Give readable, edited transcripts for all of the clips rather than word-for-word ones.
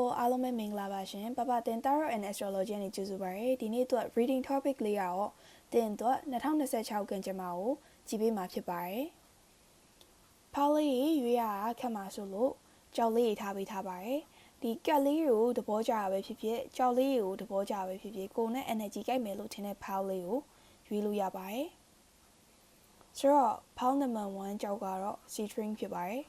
ကိုအားလုံးပဲမင်္ဂလာပါရှင်ပပတင် Tarot and Astrology နဲ့ကြိုဆိုပါရစေဒီနေ့အတွက် reading topic လေးကတော့တင်အတွက်2026ကံကြမ္မာကိုကြည့်ပေးမှာဖြစ်ပါတယ်ဖောက်လေးရွေးရတာခက်မှာဆိုလို့ကြောက်လေးရေးထားပေးထားပါတယ်ဒီကက်လေးကိုသဘောကျတာပဲဖြစ်ဖြစ်ကြောက်လေးကိုသဘောကျပဲဖြစ်ဖြစ်ကိုနဲ့ energy ကြိုက်မယ်လို့ထင်တဲ့ဖောက်လေးကိုရွေးလို့ရပါတယ်ဆိုတော့ဖောက် number 1ကြောက်ကတော့ sea string ဖြစ်ပါတယ်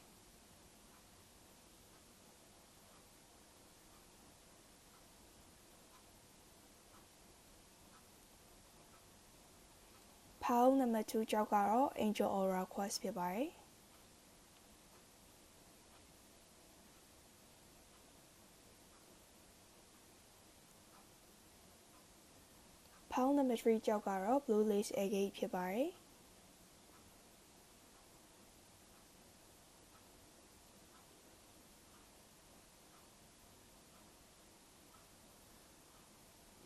ဖောက် number 2ကြောက်ကတော့ angel aura quest ဖြစ်ပါတယ်ဖောက် number 3ကြောက်ကတော့ blue lace agate ဖြစ်ပါတယ်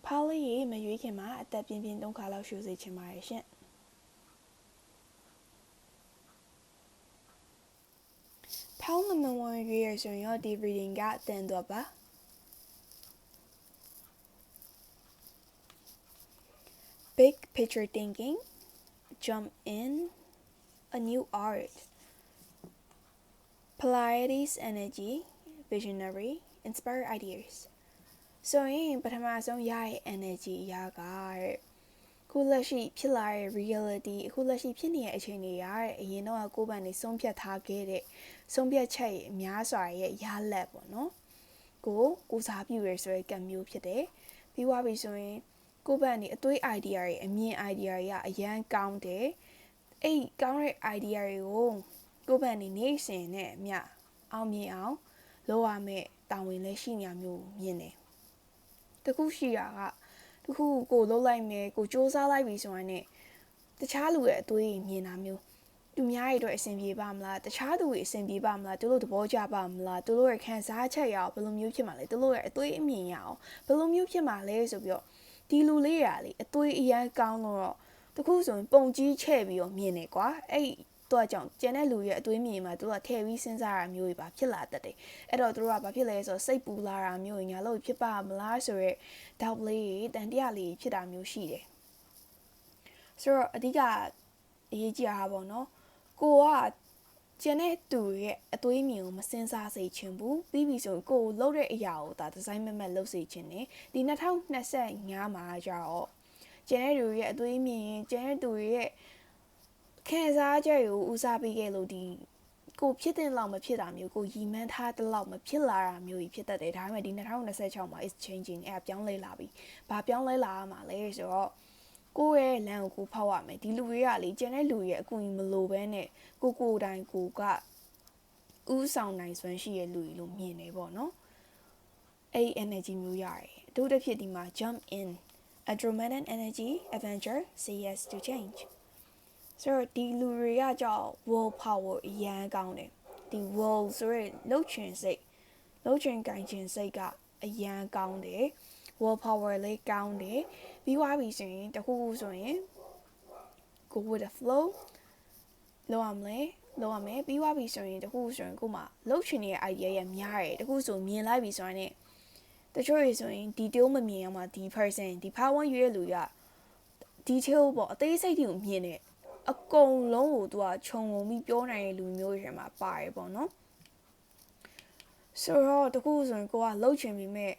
ဖောက်လေးရေမရွေးခင်မှာအသက်ပြင်းပြင်း3ခါလောက်ရှူစေချင်ပါတယ်ရှင်ဖောက် number 1ရွေးရဆိုရင်တော့ဒီ reading ကတင်တော့ပါBig picture thinking, jump in, a new art. Pleiades energy, visionary, inspire ideas. So in ပထမဆုံးရရဲ့ energy အရာကခုလက်ရှိဖြစ်လာတဲ့ reality အခုလက်ရှိဖြစ်နေတဲ့အချိန်တွေရတဲ့အရင်တော့ကိုယ်ပန်နေဆုံးဖြတ်ထားခဲ့တဲ့ဆုံးဖြတ်ချက်ရဲ့အများစွာရဲ့ရလက်ပေါ့နော်ကိုစားပြုရဆိုတဲ့ကံမျိုးဖြစ်တယ်ပြီးသွားပြီဆိုရင်ကိုယ့်ဘက်ကနေအတွေး idea တွေအမြင် idea တွေကအရန်ကောင်းတယ်အဲ့ကောင်းတဲ့ idea တွေကိုယ့်ဘက်ကနေနေစဉ်နဲ့အမျှအောင်မြင်အောင်လုပ်ရမယ်တာဝန်လည်းရှိနေမျိုးမြင်တယ်တခုရှိတာကတခုကိုလုပ်လိုက်မယ်ကိုစူးစမ်းလိုက်ပြီဆိုရင်တခြားလူရဲ့အတွေးမြင်တာမျိုးသူများရဲ့အတွက်အဆင်ပြေပါမလားတခြားသူတွေအဆင်ပြေပါမလားသူတို့သဘောကျပါမလားသူတို့ရဲ့ခံစားချက်ရအောင်ဘယ်လိုမျိုးဖြစ်မှာလဲသူတို့ရဲ့အတွေးအမြင်ရအောင်ဘယ်လိုမျိုးဖြစ်မှာလဲဆိုပြီးတော့ဒီလူလေးရာလေအသွေးအရန်ကောင်းလို့တော့တခုဆိုရင်ပုံကြီးချဲ့ပြီးတော့မြင်နေကွာအဲ့တော့ကြောင့်ကျန်တဲ့လူရဲ့အသွေးမြင်မှာသူကထည့်ပြီးစဉ်းစားရမျိုးတွေပါဖြစ်လာတတ်တယ်အဲ့တော့သူတို့ကဘာဖြစ်လဲဆိုတော့စိတ်ပူလာတာမျိုးညာလို့ဖြစ်ပါမလားဆိုရဲတောက်လေးတန်တရားလေးဖြစ်တာမျိုးရှိတယ်ဆိုတော့အဓိကအရေးကြီးတာပေါ့နော်ကိုကကျန်တဲ့သူရဲ့အသွေးမြင်ကိုမစင်စားစေချင်ဘူးပြီးပြီဆိုရင်ကိုလှုပ်တဲ့အရာကိုဒါဒီဇိုင်းမတ်လှုပ်စေချင်တယ်ဒီ2025မှာကျတော့ကျန်တဲ့သူရဲ့အသွေးမြင်ကျန်တဲ့သူရဲ့ခံစားချက်ကိုဦးစားပေးခဲ့လို့ဒီကိုဖြစ်တဲ့လောက်မဖြစ်တာမျိုးကိုရီမန်းထားတဲ့လောက်မဖြစ်လာတာမျိုးကြီးဖြစ်တတ်တယ်ဒါပေမဲ့ဒီ2026မှာ is changing အဲ့ပြောင်းလဲလာပြီဘာပြောင်းလဲလာရမှာလဲဆိုတော့ကိုယ့်ရဲ့လမ်းကိုဖောက်ရမယ်ဒီလူတွေကလေကျန်တဲ့လူရဲ့အကူအညီမလိုဘဲနဲ့ကိုတိုင်ကိုကဥဆောင်နိုင်စွမ်းရှိတဲ့လူတွေလို့မြင်နေပေါ့နော်အဲ့ energy မျိုးရတယ်အထူးသဖြင့်ဒီမှာ jump in Andromedan energy adventure say yes to change ဆိုတော့ဒီလူတွေကကြောက် world power အရန်ကောင်းတယ်ဒီ world ဆိုရဲလှုပ်ချင်စိတ်လှုပ်ချင်ကိုင်ချင်စိတ်ကအရန်ကောင်းတယ် world power လေးကောင်းတယ်ပြီးသွားပြီဆိုရင်တခုခုဆိုရင် go with the flow လောက်ရမယ်ပြီးသွားပြီဆိုရင်တခုဆိုရင်ကိုမှလှုပ်ချင်တဲ့ idea ရများတယ်တခုဆိုမြင်လိုက်ပြီဆိုရင်တချို့တွေဆိုရင် detail မမြင်အောင်မှာဒီ person ဒီ power ရွေးလူရ detail ပေါ့အသေးစိတ်တွေကိုမြင်တယ်အကုန်လုံးကိုသူကခြုံငုံပြီးပြောနိုင်တဲ့လူမျိုးတွေမှာပါတယ်ပေါ့နော်ဆိုတော့တခုဆိုရင်ကိုကလှုပ်ချင်ပြီးမဲ့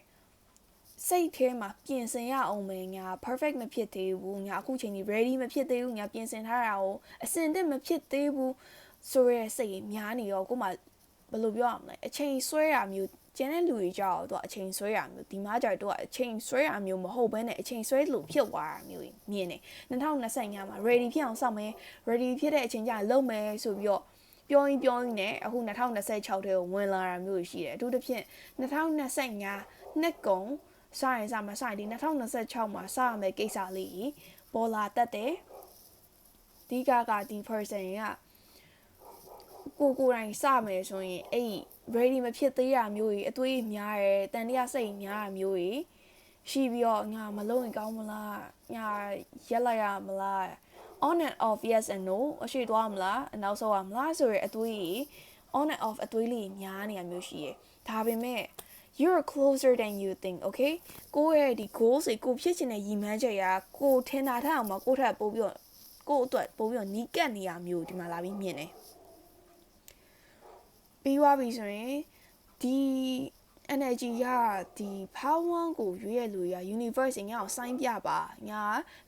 စိတ်ထဲမှာပြင်ဆင်ရအောင်မယ်ညာ perfect မဖြစ်သေးဘူးညာအခုချိန်ကြီး ready မဖြစ်သေးဘူးညာပြင်ဆင်ထားတာကိုအစင်သင့်မဖြစ်သေးဘူးဆိုရဲစိတ်များနေတော့ကိုမှဘယ်လိုပြောရမလဲအချိန်ဆွဲရမျိုးကျန်တဲ့လူတွေကြောက်တော့အချိန်ဆွဲရမျိုးဒီမှာကြောက်တော့အချိန်ဆွဲရမျိုးမဟုတ်ဘဲနဲ့အချိန်ဆွဲလို့ဖြစ်သွားတာမျိုးမြင်တယ်2025မှာ ready ဖြစ်အောင်စောင့်မယ် ready ဖြစ်တဲ့အချိန်ကျရင်လုပ်မယ်ဆိုပြီးတော့ပြောရင်းနဲ့အခု2026ထဲကိုဝင်လာတာမျိုးရှိတယ်အထူးသဖြင့်2025နှစ်ကုန်စရင်ဒီ2026မှာစရမယ့်ကိစ္စလေးပေါ်လာတတ်တယ်ဒီကဒီ person ကကိုတိုင်းစမယ်ဆိုရင်အဲ့ ready မဖြစ်သေးတာမျိုးကြီးအသွေးများတယ်တန်တရားစိတ်များတာမျိုးကြီးရှိပြီးတော့ငါမလုပ်ရင်ကောင်းမလားငါရက်လိုက်ရမလား on and off yes and no အရှိသွားမလားအနောက်ဆုတ်ရမလားဆိုရတဲ့အသွေး on and off အသွေးလေးများနေရမျိုးရှိရယ်ဒါပေမဲ့ you're closer than you think okay ကိုယ့်ရဲ့ဒီ goal ကိုဖြစ်ချင်တဲ့ရည်မှန်းချက်ရာကိုထင်တာထားအောင်မှာကိုထပ်ပို့ပြီးကိုအတွက်ပို့ပြီးနီးကပ်နေရမျိုးဒီမှာလာပြီးမြင်တယ်ပြီးသွားပြီဆိုရင်ဒီ energy ရဒီ power ကိုရွေးရလို့ရ universe ငါ့ကို sign ပြပါငါ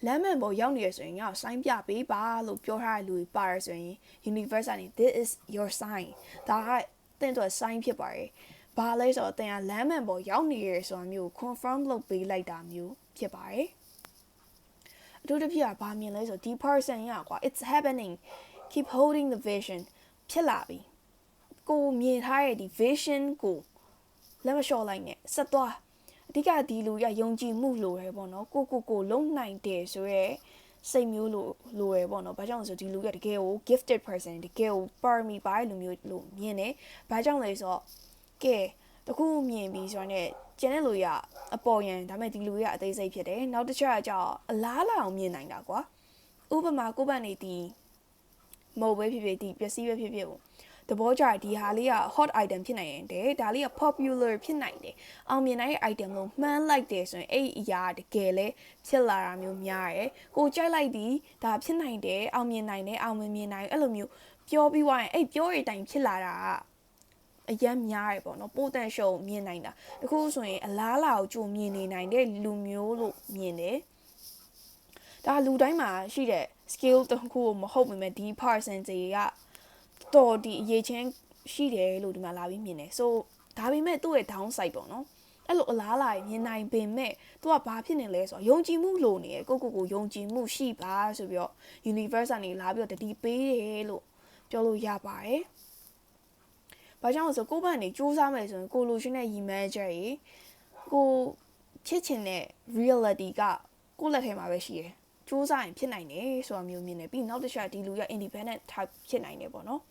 လမ်းမှန်ပေါ်ရောက်နေရဆိုရင်ငါ့ကို sign ပြပေးပါလို့ပြောထားတဲ့လူတွေပါရဆိုရင် universe ကနေ this is your sign ဒါကတင့်တော့ sign ဖြစ်ပါတယ်ဘာလဲဆိုတော့တင်ကလမ်းမှန်ပေါ်ရောက်နေရဆိုတာမျိုး confirm လုပ်ပေးလိုက်တာမျိုးဖြစ်ပါတယ်အထူးသဖြင့်ကဘာမြင်လဲဆိုဒီ person ရကွာ it's happening keep holding the vision ဖြစ်လာပြီကိုမြင်ထားတဲ့ဒီ vision ကိုလက်မလျှော့လိုက်နဲ့ဆက်သွားအဓိကဒီလူရယုံကြည်မှုလိုတယ်ပေါ့နော်ကိုလုံးနိုင်တယ်ဆိုရဲစိတ်မျိုးလိုရယ်ပေါ့နော်ဘာကြောင့်လဲဆိုဒီလူကတကယ်ကို gifted person တကယ်ကို parmi ပါလူမျိုးလို့မြင်တယ်ဘာကြောင့်လဲဆိုတော့ကဲတခုမြင်ပြီးဆိုတော့ကျန်တဲ့လူရအပေါ်ရန်ဒါပေမဲ့ဒီလူရအသေးစိတ်ဖြစ်တယ်နောက်တစ်ချက်ကကြောင့်အလားလာအောင်မြင်နိုင်တာကွာဥပမာကိုယ့်ဘက်နေဒီမို့ပဲဖြစ်ဖြစ်ဒီပစ္စည်းပဲဖြစ်ဖြစ်ပေါ့တဘောကြဒီဟာလေးက hot item ဖြစ်နိုင်တယ်ဒါလေးက popular ဖြစ်နိုင်တယ်အောင်မြင်နိုင်တဲ့ item လို့မှန်းလိုက်တယ်ဆိုရင်အဲ့အရာတကယ်လဲဖြစ်လာတာမျိုးများတယ်ကိုကြိုက်လိုက်ပြီးဒါဖြစ်နိုင်တယ်အောင်မြင်နိုင်တယ်အောင်မမြင်နိုင်အဲ့လိုမျိုးပြောပြီးသွားရင်အဲ့ပြောရတဲ့အတိုင်းဖြစ်လာတာအရန်များရပေါ့နော် potential မြင်နိုင်တာတခုဆိုရင်အလားလာကိုကြိုမြင်နေနိုင်တဲ့လူမျိုးလို့မြင်တယ်ဒါလူတိုင်းမှာရှိတဲ့ skill တစ်ခုကိုမဟုတ်ပေမဲ့ဒီ percentage ကတော်ဒီအရေးချင်းရှိတယ်လို့ဒီမှာလာပြီးမြင်တယ်ဆိုဒါပေမဲ့သူ့ရဲ့ downside ပေါ့နော်အဲ့လိုအလားလာမြင်နိုင်ပေမဲ့သူကဘာဖြစ်နေလဲဆိုတော့ယုံကြည်မှုလိုနေရကိုယုံကြည်မှုရှိပါဆိုပြီးတော့ universe ကနေလာပြီးတော့တတိပေးတယ်လို့ပြောလို့ရပါတယ်ဘာကြောင့်လဲဆိုကိုယ့်ဘက်ကနေစူးစမ်းမယ်ဆိုရင်ကိုလိုချင်တဲ့ရည်မှန်းချက်ကြီးကိုဖြစ်ချင်တဲ့ reality ကကိုယ့်လက်ထဲမှာပဲရှိတယ်စူးစမ်းရင်ဖြစ်နိုင်တယ်ဆိုတာမျိုးမြင်တယ်ပြီးနောက်တစ်ချက်ဒီလူက independent type ဖြစ်နိုင်တယ်ပေါ့နော်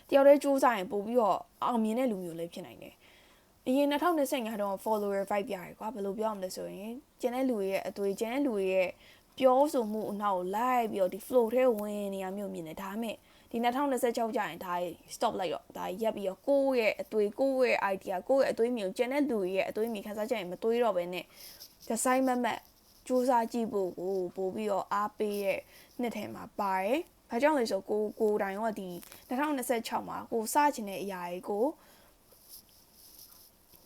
တယောက်တည်းစူးစမ်းရင်ပို့ပြီးတော့အောင်မြင်တဲ့လူမျိုးလည်းဖြစ်နိုင်တယ်အရင်2025တော့ follower vibe ပြရတယ်ကွာဘယ်လိုပြောရမလဲဆိုရင်ကျန်တဲ့လူတွေရဲ့အသွေးကျန်တဲ့လူတွေရဲ့ပြောဆိုမှုအနောက်ကိုလိုက်ပြီးတော့ဒီ flow ထဲဝင်နေရမျိုးမြင်တယ်ဒါပေမဲ့ဒီ2026ကျရင်ဒါ stop လိုက်တော့ဒါရက်ပြီးတော့ကိုယ့်ရဲ့အသွေးကိုယ့်ရဲ့ idea ကိုယ့်ရဲ့အသွေးမျိုးကျန်တဲ့လူတွေရဲ့အသွေးမျိုးခန်းစားချက်ရင်မသွေးတော့ဘဲနဲ့ဒီဇိုင်းမတ်စူးစမ်းကြည့်ဖို့ကိုပို့ပြီးတော့အားပေးတဲ့နှစ်ထဲမှာပါတယ်။ဘာကြောင့်လဲဆိုကိုတိုင်ကဒီ2026မှာကိုစချင်တဲ့အရာတွေကို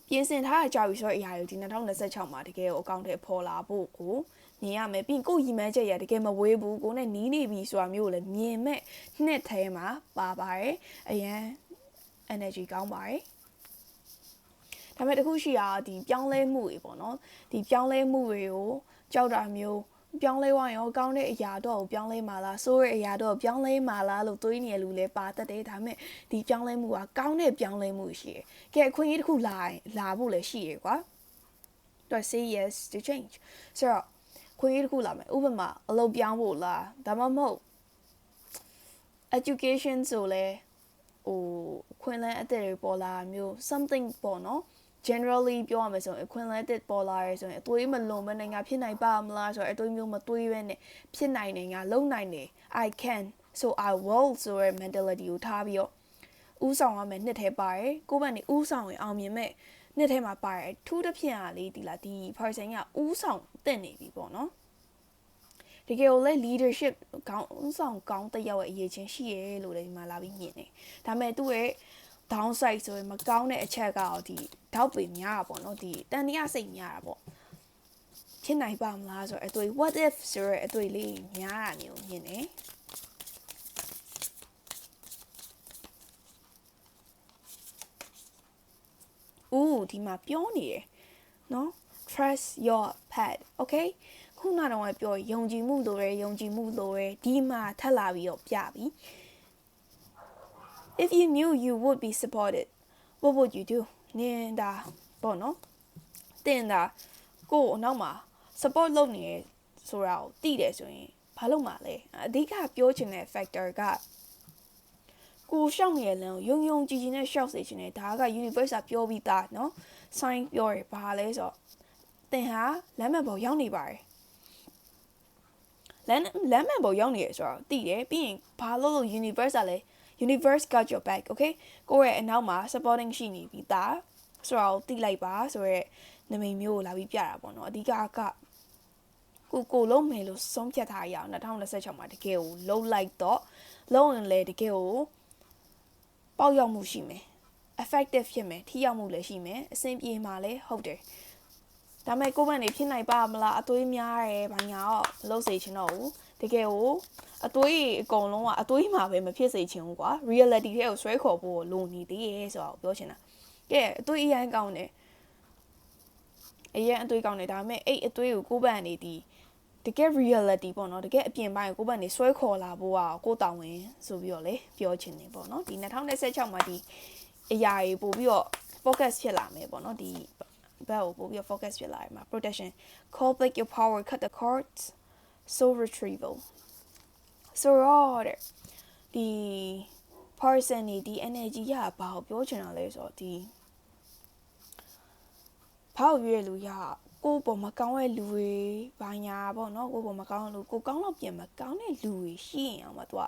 ပြင်ဆင်ထားကြပြီဆိုတော့အရာတွေဒီ2026မှာတကယ်ကိုအကောင့်ထဲပေါ်လာဖို့ကိုမြင်ရမယ်ပြီးကိုရီမန်းချက်ရတကယ်မဝေးဘူးကိုနဲ့နီးနေပြီဆိုတာမျိုးကိုလည်းမြင်မဲ့နှစ်ထဲမှာပါပါတယ်အရန် energy ကောင်းပါတယ်ဒါပေမဲ့တခုရှိတာဒီပြောင်းလဲမှုတွေပေါ့နော်ဒီပြောင်းလဲမှုတွေကိုကြောက်တာမျိုးပြောင်းလဲဝိုင်းရောကောင်းတဲ့အရာတော့ပြောင်းလဲမှာလားဆိုးတဲ့အရာတော့ပြောင်းလဲမှာလားလို့တွေးနေရလူလည်းပါတတ်တယ်ဒါပေမဲ့ဒီပြောင်းလဲမှုကကောင်းတဲ့ပြောင်းလဲမှုရှိတယ်ကဲအခွင့်အရေးတစ်ခုလာဖို့လည်းရှိရကွာတော့ say yes to change ဆိုတော့ခွင့်ရတစ်ခုလာမယ်ဥပမာအလုပ်ပြောင်းဖို့လားဒါမှမဟုတ် education ဆိုလဲခွင့်လန်းအသက်တွေပေါ်လာမျိုး something ပေါ့နော် generally ပြောရမယ်ဆိုရင်ခွင့်လန်းအသက်ပေါ်လာရဲဆိုရင်အသွေးမလွန်မနိုင်ငါဖြစ်နိုင်ပါမလားဆိုတော့အသွေးမျိုးမသွေးပဲနဲ့ဖြစ်နိုင်တယ်ငါလုံနိုင်တယ် I can so I will ဆိုတဲ့ mentality ကိုထားပြီးတော့ဥဆောင်ရမယ်နှစ်ထဲပါတယ်ကိုယ့်ဘက်နေဥဆောင်ရင်အောင်မြင်မဲ့နှစ်ထဲမှာပါတယ်ထူးတစ်ဖြင့်အားလေးဒီလားဒီ person ကဥဆောင်တက်နေပြီပေါ့နော်တကယ်ကိုလည်း leadership ကောင်းဆောင်ကောင်းတယောက်ရဲ့အရေးချင်းရှိရဲလို့လည်းဒီမှာလာပြီးမြင်တယ်ဒါပေမဲ့သူ့ရဲ့ downside ဆိုရင်မကောင်းတဲ့အချက်ကတော့ဒီထောက်ပေများတာပေါ့နော်ဒီတန်တရားစိတ်များတာပေါ့ဖြစ်နိုင်ပါမလားဆိုတော့အတွေ့ what if ဆိုရဲအတွေ့လေးများတာမျိုးမြင်တယ်ဒီမှာပြောနေရယ်နော် trust your pet okay ခုနကတော့ပြောယုံကြည်မှုလိုရဲဒီမှာထပ်လာပြီးတော့ပြပြီ if you knew you would be supported what would you do နင်ဒါပေါ့နော်တင်တာကို့အနောက်မှာ support လုပ်နေရဆိုတာကိုသိတယ်ဆိုရင်ဘာလုပ်မှာလဲအဓိကပြောချင်တဲ့ factor ကကိုရှောက်နေရလမ်းကိုယုံကြည်နဲ့ရှောက်စေချင်တယ်ဒါက universe ကပြောပြီးသားเนาะ sign ပြောရဘာလဲဆိုတော့သင်ဟာလမ်းမှန်ပေါ်ရောက်နေပါတယ်လမ်းမှန်ပေါ်ရောက်နေရဆိုတော့သိတယ်ပြီးရင်ဘာလို့ universe ကလဲ universe got your back okay ကိုယ့်ရဲ့အနောက်မှာ supporting ရှိနေပြီးသား ဆိုတော့တိလိုက်ပါဆိုရဲနမိတ်မျိုးကိုလာပြီးပြတာပေါ့နော်အဓိကကိုလုံးမယ်လို့ဆုံးဖြတ်ထားရအောင်2026မှာတကယ်ကိုလုံးလိုက်တော့လုံးရင်လေတကယ်ကိုပေါက်ရောက်မှုရှိမယ် effective ဖြစ်မယ်ထိရောက်မှုလည်းရှိမယ်အဆင်ပြေမှာလည်းဟုတ်တယ်ဒါပေမဲ့ကိုယ့်ဘက်နေဖြစ်နိုင်ပါမလားအသွေးများတယ်ဘာညာတော့မလုပ်စေချင်တော့ဘူးတကယ်ကိုအသွေးအကုန်လုံးကအသွေးမှာပဲမဖြစ်စေချင်ဘူးကွာ reality ထဲကိုဆွဲခေါ်ဖို့လိုနေသေးရဲ့ဆိုတော့ပြောချင်တာကဲအသွေးအရင်ကောင်းတယ်အရင်အသွေးကောင်းတယ်ဒါပေမဲ့အဲ့အသွေးကိုကိုယ့်ဘက်နေဒီတကယ် reality ပေါ့နော်တကယ်အပြင်ပိုင်းကိုယ့်ဘက်နေဆွဲခေါ်လာဖို့ကကိုယ်တောင်းဝင်ဆိုပြီးတော့လေပြောချင်တယ်ပေါ့နော်ဒီ2026မှာဒီအရာတွေပို့ပြီးတော့ focus ဖြစ်လာမယ်ပေါ့နော်ဒီဘက်ကိုပို့ပြီးတော့ focus ဖြစ်လာရမှာ protection call back your power cut the cords soul retrieval ဆိုတော့ဒီ person နေဒီ energy ကဘာကိုပြောချင်တာလဲဆိုတော့ဒီဘာကိုရွေးလို့ရကိုပေါ်မကောင်းတဲ့လူတွေဘာညာပေါ့နော်ကိုပေါ်မကောင်းလို့ကိုကောင်းတော့ပြင်မကောင်းတဲ့လူတွေရှိရင်အောင်မသူက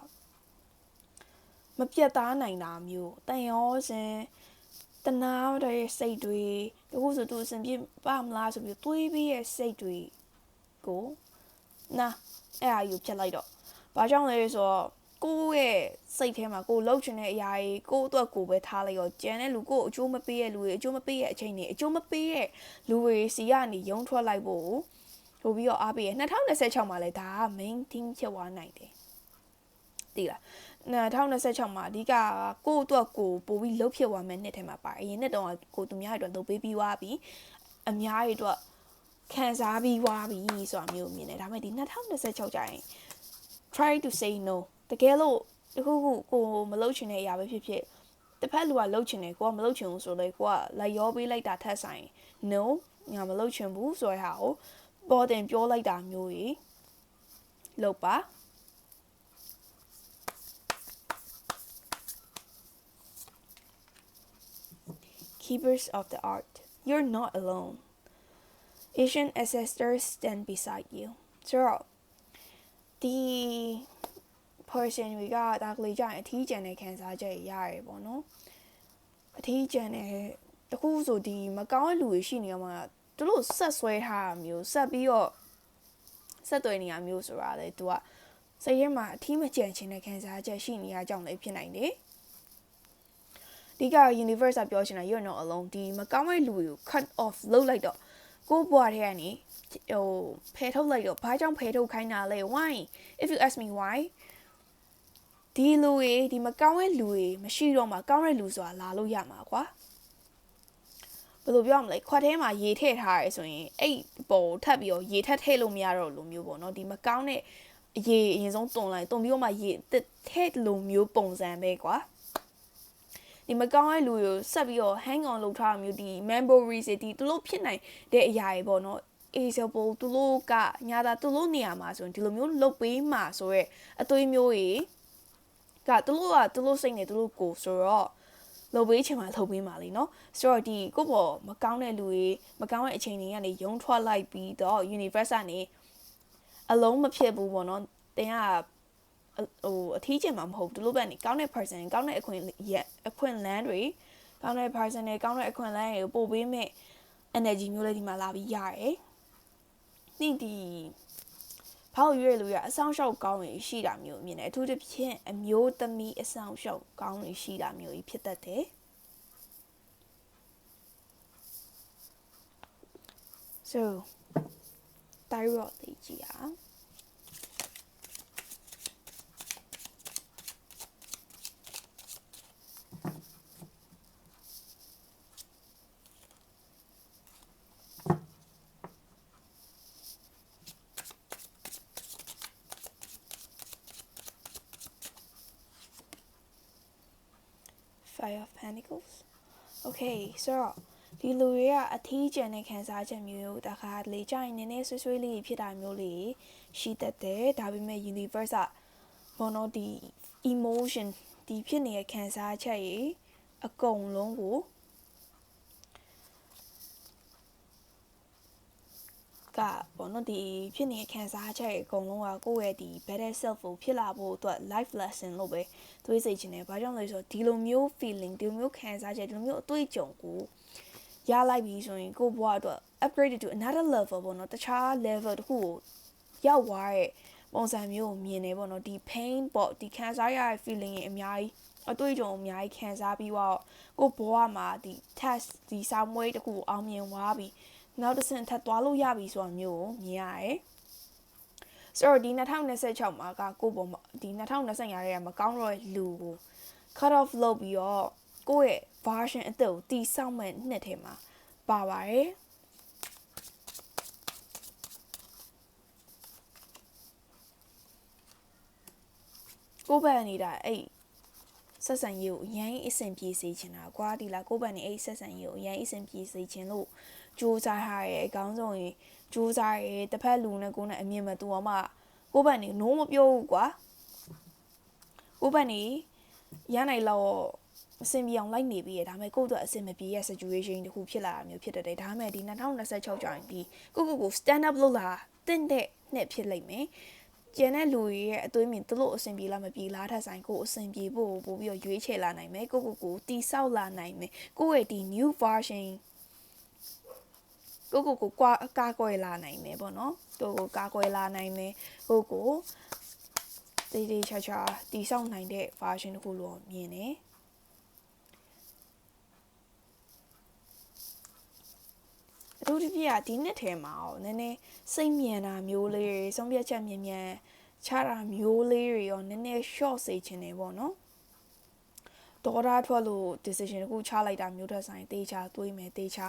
မပြတ်သားနိုင်တာမျိုးတန်ရောစင်တနာတဲ့စိတ်တွေတခုဆိုသူအစဉ်ပြေပါမလားဆိုပြီးတွေးပြီးရဲ့စိတ်တွေကိုနာအဲ့အယူဖြတ်လိုက်တော့ဘာကြောင့်လဲဆိုတော့ကိုယ့်ရဲ့စိတ်ထဲမှာကိုလှုပ်ချင်တဲ့အရာတွေကိုအတွက်ကိုပဲထားလိုက်တော့ကျန်တဲ့လူကိုအကျိုးမပေးတဲ့လူတွေအကျိုးမပေးရဲ့အချိန်တွေအကျိုးမပေးတဲ့လူတွေစီကနေရုံထွက်လိုက်ဖို့ပို့ပြီးတော့အားပေးရ2026မှာလဲဒါက main thing ဖြစ်သွားနိုင်တယ်သိလား2026မှာအဓိကကိုယ့်အတွက်ကိုပို့ပြီးလှုပ်ဖြစ်သွားမယ်နှစ်ထဲမှာပါအရင်နှစ်တုန်းကကိုသူများတွေအတွက်လှုပ်ပေးပြီးသွားပြီအများတွေအတွက်ခံစားပြီးသွားပြီဆိုတာမျိုးမြင်တယ်ဒါပေမဲ့ဒီ2026ကျရင် try to say no တကယ်လို့တခုခုကိုမလုပ်ချင်တဲ့အရာပဲဖြစ်ဖြစ်တစ်ဖက်လူကလုပ်ချင်တယ်ကိုကမလုပ်ချင်ဘူးဆိုတော့ကိုကလိုက်ရောပေးလိုက်တာထက်ဆိုင် no ငါမလုပ်ချင်ဘူးဆိုရဟာကိုပေါ်တင်ပြောလိုက်တာမျိုးကြီးလုပ်ပါ Keepers of the art you're not alone Asian ancestors stand beside you so ဒီ person တွေကဒါကလေးကြရင်အထီးကျန်တဲ့ခံစားချက်ရရတယ်ပေါ့နော်အထီးကျန်တဲ့တခုဆိုဒီမကောင်းတဲ့လူတွေရှိနေမှာသူတို့ဆက်ဆွဲထားတာမျိုးဆက်ပြီးတော့ဆက်သွယ်နေရမျိုးဆိုတာလေသူကစိတ်ထဲမှာအထီးမကျန်ချင်တဲ့ခံစားချက်ရှိနေရကြောင်းလည်းဖြစ်နိုင်တယ်ဒီက universe ကပြောချင်တာ you're not alone ဒီမကောင်းတဲ့လူတွေကို cut off လုပ်လိုက်တော့ကိုဘွားထဲကနေဟိုဖယ်ထုတ်လိုက်တော့ဘာကြောင့်ဖယ်ထုတ်ခိုင်းတာလဲ why if you ask me why ဒီလူတွေဒီမကောင်းတဲ့လူတွေမရှိတော့မှကောင်းတဲ့လူဆိုတာလာလို့ရမှာကွာဘယ်လိုပြောမလဲခွက်ထဲမှာရေထည့်ထားရဲဆိုရင်အဲ့ပေါ်ထပ်ပြီးတော့ရေထပ်ထည့်လို့မရတော့လို့မျိုးပေါ့နော်ဒီမကောင်းတဲ့ရေအရင်ဆုံးတွန်လိုက်တွန်ပြီးတော့မှရေထည့်လို့မျိုးပုံစံပဲကွာဒီမကောင်းတဲ့လူကိုဆက်ပြီးတော့ hang on လုပ်ထားတာမျိုးဒီ memories တွေဒီသူတို့ဖြစ်နိုင်တဲ့အရာတွေပေါ့နော် example သူတို့ကညာတာသူတို့နေရာမှာဆိုရင်ဒီလိုမျိုးလုပ်ပေးမှာဆိုရဲအသွေးမျိုးကြီးကသူတို့စိတ်နေသူတို့ကိုဆိုတော့လုပ်ပေးချင်မှလုပ်ပေးမှာလीเนาะဆိုတော့ဒီကိုယ့်ဘောမကောင်းတဲ့လူတွေမကောင်းတဲ့အချိန်တွေကနေရုံထွက်လိုက်ပြီးတော့ universe ကနေအလုံးမဖြစ်ဘူးပေါ့နော်တင်ကဟိုအထီးကျင်မှာမဟုတ်ဘူးသူတို့ဘက်နေကောင်းတဲ့ person ကောင်းတဲ့အခွင့်လန်းတွေကောင်းတဲ့ person တွေကောင်းတဲ့အခွင့်လန်းတွေကိုပို့ပေးမဲ့ energy မျိုးလေးဒီမှာလာပြီးရတယ်ဒီဖောက်ရွေးလို့ရအဆောင်ရှောက်ကောင်းတွေရှိတာမျိုးမြင်တယ်အထူးသဖြင့်အမျိုးသမီးအဆောင်ရှောက်ကောင်းတွေရှိတာမျိုးကြီးဖြစ်တတ်တယ် so တိုင်းရောသိကြည့်အောင်Five of Pentacles Okay so ဒီလူတွေကအထီးကျန်တဲ့ခံစားချက်မျိုးတခါလေကြာရင်နည်းနည်းဆွေးဆွေးလေးဖြစ်တာမျိုးလေးရှိတတ်တယ်ဒါပေမဲ့ universe ကဘောနော်ဒီ emotion ဒီဖြစ်နေတဲ့ခံစားချက်ကြီးအကုန်လုံးကိုကဘောနော်ဒီဖြစ်နေတဲ့ခံစားချက်ကြီးအကုန်လုံးကကိုယ့်ရဲ့ဒီ better self ကိုဖြစ်လာဖို့အတွက် life lesson လို့ပဲတွေးစိတ်ချင်တယ်ဘာကြောင့်လဲဆိုတော့ဒီလိုမျိုး feeling ဒီလိုမျိုးခံစားချက်ဒီလိုမျိုးအတွေ့အကြုံကို ရလိုက်ပြီဆိုရင်ကိုဘွားအတွက် upgraded to another level ပေါ့နော်တခြား level တစ်ခုကိုရောက်သွားတဲ့ပုံစံမျိုးကိုမြင်နေပေါ့နော်ဒီ pain ပေါ့ဒီခံစားရတဲ့ feeling အများကြီးအတွေ့အကြုံအများကြီးခံစားပြီးတော့ကိုဘွားမှာဒီ test ဒီစာမွေးတစ်ခုကိုအောင်မြင်သွားပြီနောက်တစ်ဆင့်ထပ်သွားလို့ရပြီဆိုတာမျိုးကိုမြင်ရတယ်ဆိုတော့ဒီ2026မှာကကိုပေါ်မှာဒီ2025ရဲမကောင်းတော့တဲ့လူကို cut off လုပ်ပြီးတော့ကိုယ့်ရဲ့ version အသစ်ကိုတီးဆောက်မဲ့နှစ်ထဲမှာပါပါတယ်ကိုဘန်နေတာအဲ့ဆက်ဆံရေးကိုအရင်အဆင်ပြေစေချင်တာကွာဒီလားကိုဘန်နေအဲ့ဆက်ဆံရေးကိုအရင်အဆင်ပြေစေချင်လို့စူးစမ်းထားရဲအကောင်းဆုံးရင်စူးစမ်းရဲတစ်ဖက်လူနဲ့ကိုနဲ့အမြင်မတူအောင်မှကိုဘန်နေနိုးမပြောဘူးကွာကိုဘန်နေရနိုင်တော့အဆင်ပြေအောင်လိုက်နေပြီးရဒါပေမဲ့ကိုယ့်အတွက်အဆင်မပြေရဲ့ situation တခုဖြစ်လာတာမျိုးဖြစ်တဲ့ဒါပေမဲ့ဒီ2026ကျောင်းဒီကို stand up လုပ်လာတဲ့နှစ်ဖြစ်လိမ့်မယ်ကျန်တဲ့လူတွေရဲ့အသွေးမြင်သူတို့အဆင်ပြေလားမပြေလားထက်ဆိုင်ကိုအဆင်ပြေဖို့ပို့ပြီးတော့ရွေးချယ်လာနိုင်မယ်ကိုတီဆောက်လာနိုင်မယ်ကိုရဲ့ဒီ new version ကိုကာကွယ်လာနိုင်မယ်ပေါ့နော်ကိုကာကွယ်လာနိုင်မယ်ကိုတေးချာချာတီဆောက်နိုင်တဲ့ version တခုလို့မြင်တယ်အထူးသဖြင့်ဒီနှစ်ထဲမှာနည်းနည်းစိတ်မြန်တာမျိုးလေးတွေဆုံးဖြတ်ချက်မြန်ချတာမျိုးလေးတွေရောနည်းနည်း short စေချင်တယ်ပေါ့နော်ဒေါ်ဒါထွက်လို့ decision တခုချလိုက်တာမျိုးထက်ဆိုင်တေးချာတွေးမယ်တေးချာ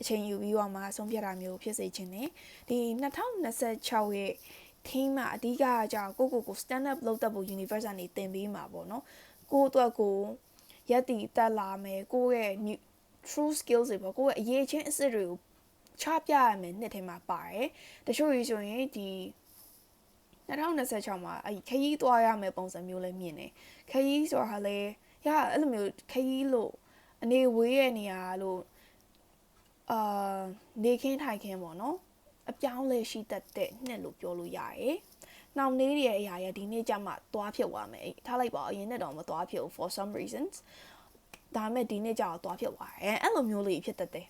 အချိန်ယူပြီးတော့မှဆုံးဖြတ်တာမျိုးဖြစ်စေချင်တယ်ဒီ2026ရဲ့ team မှာအဓိကကြောင့်ကို stand up လုပ်တတ်ဖို့ universe ကနေသင်ပေးမှာပေါ့နော်ကိုအတွက်ကိုရက်တီတက်လာမယ်ကိုရဲ့ true skills တွေပေါ့ကိုရဲ့အရေးချင်းအစ်စ်တွေကိုချပြရမယ်နှစ်ထဲမှာပါတယ်တချို့ကြီးဆိုရင်ဒီ2026မှာခရီးသွားရမယ်ပုံစံမျိုးလည်းမြင်တယ်ခရီးဆိုတာလေအဲ့လိုမျိုးခရီးလို့အနေဝေးရဲ့နေရာလို့နေခင်းထိုင်ခင်းပေါ့နော်အပြောင်းလဲရှိတတ်တဲ့နှစ်လို့ပြောလို့ရတယ်နောက်နေ့ရဲ့အရာရဒီနေ့ကျမှသွားဖြစ်သွားမယ်ထားလိုက်ပါအရင်နဲ့တော့မသွားဖြစ်ဘူး for some reasons ဒါပေမဲ့ဒီနေ့ကျတော့သွားဖြစ်သွားတယ်အဲ့လိုမျိုးလေးဖြစ်တတ်တယ်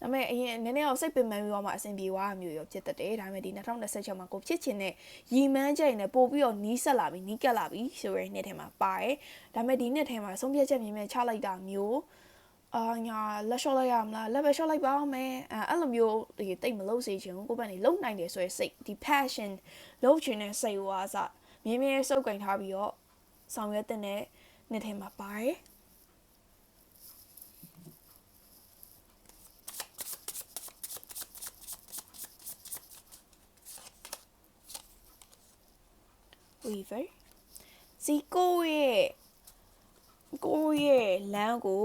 ဒါပေမဲ့အရင်နည်းနည်းတော့စိတ်ပင်ပန်းပြီးတော့မှအဆင်ပြေသွားတာမျိုးရောဖြစ်တတ်တယ်ဒါပေမဲ့ဒီ2026မှာကိုဖြစ်ချင်တဲ့ရည်မှန်းချက်နဲ့ပို့ပြီးတော့နီးစပ်လာပြီးနီးကပ်လာပြီးဆိုရဲနှစ်ထဲမှာပါတယ်ဒါပေမဲ့ဒီနှစ်ထဲမှာဆုံးဖြတ်ချက်မြင်ချလိုက်တာမျိုးညာလက်လျှော့လိုက်ရမလားလက်ပဲလျှော့လိုက်ပါအောင်မယ်အဲ့လိုမျိုးဒီတိတ်မလုပ်စေချင်ဘူးကိုယ့်ဘက်နေလုံနိုင်တယ်ဆိုရဲစိတ်ဒီ passion လုပ်ချင်တဲ့စိတ်ဟိုအစမြင်းမြဲစုပ်ကင်ထားပြီးတော့ဆောင်ရွက်တဲ့နှစ်ထဲမှာပါတယ်Weaver စီကိုရဲ့လမ်းကို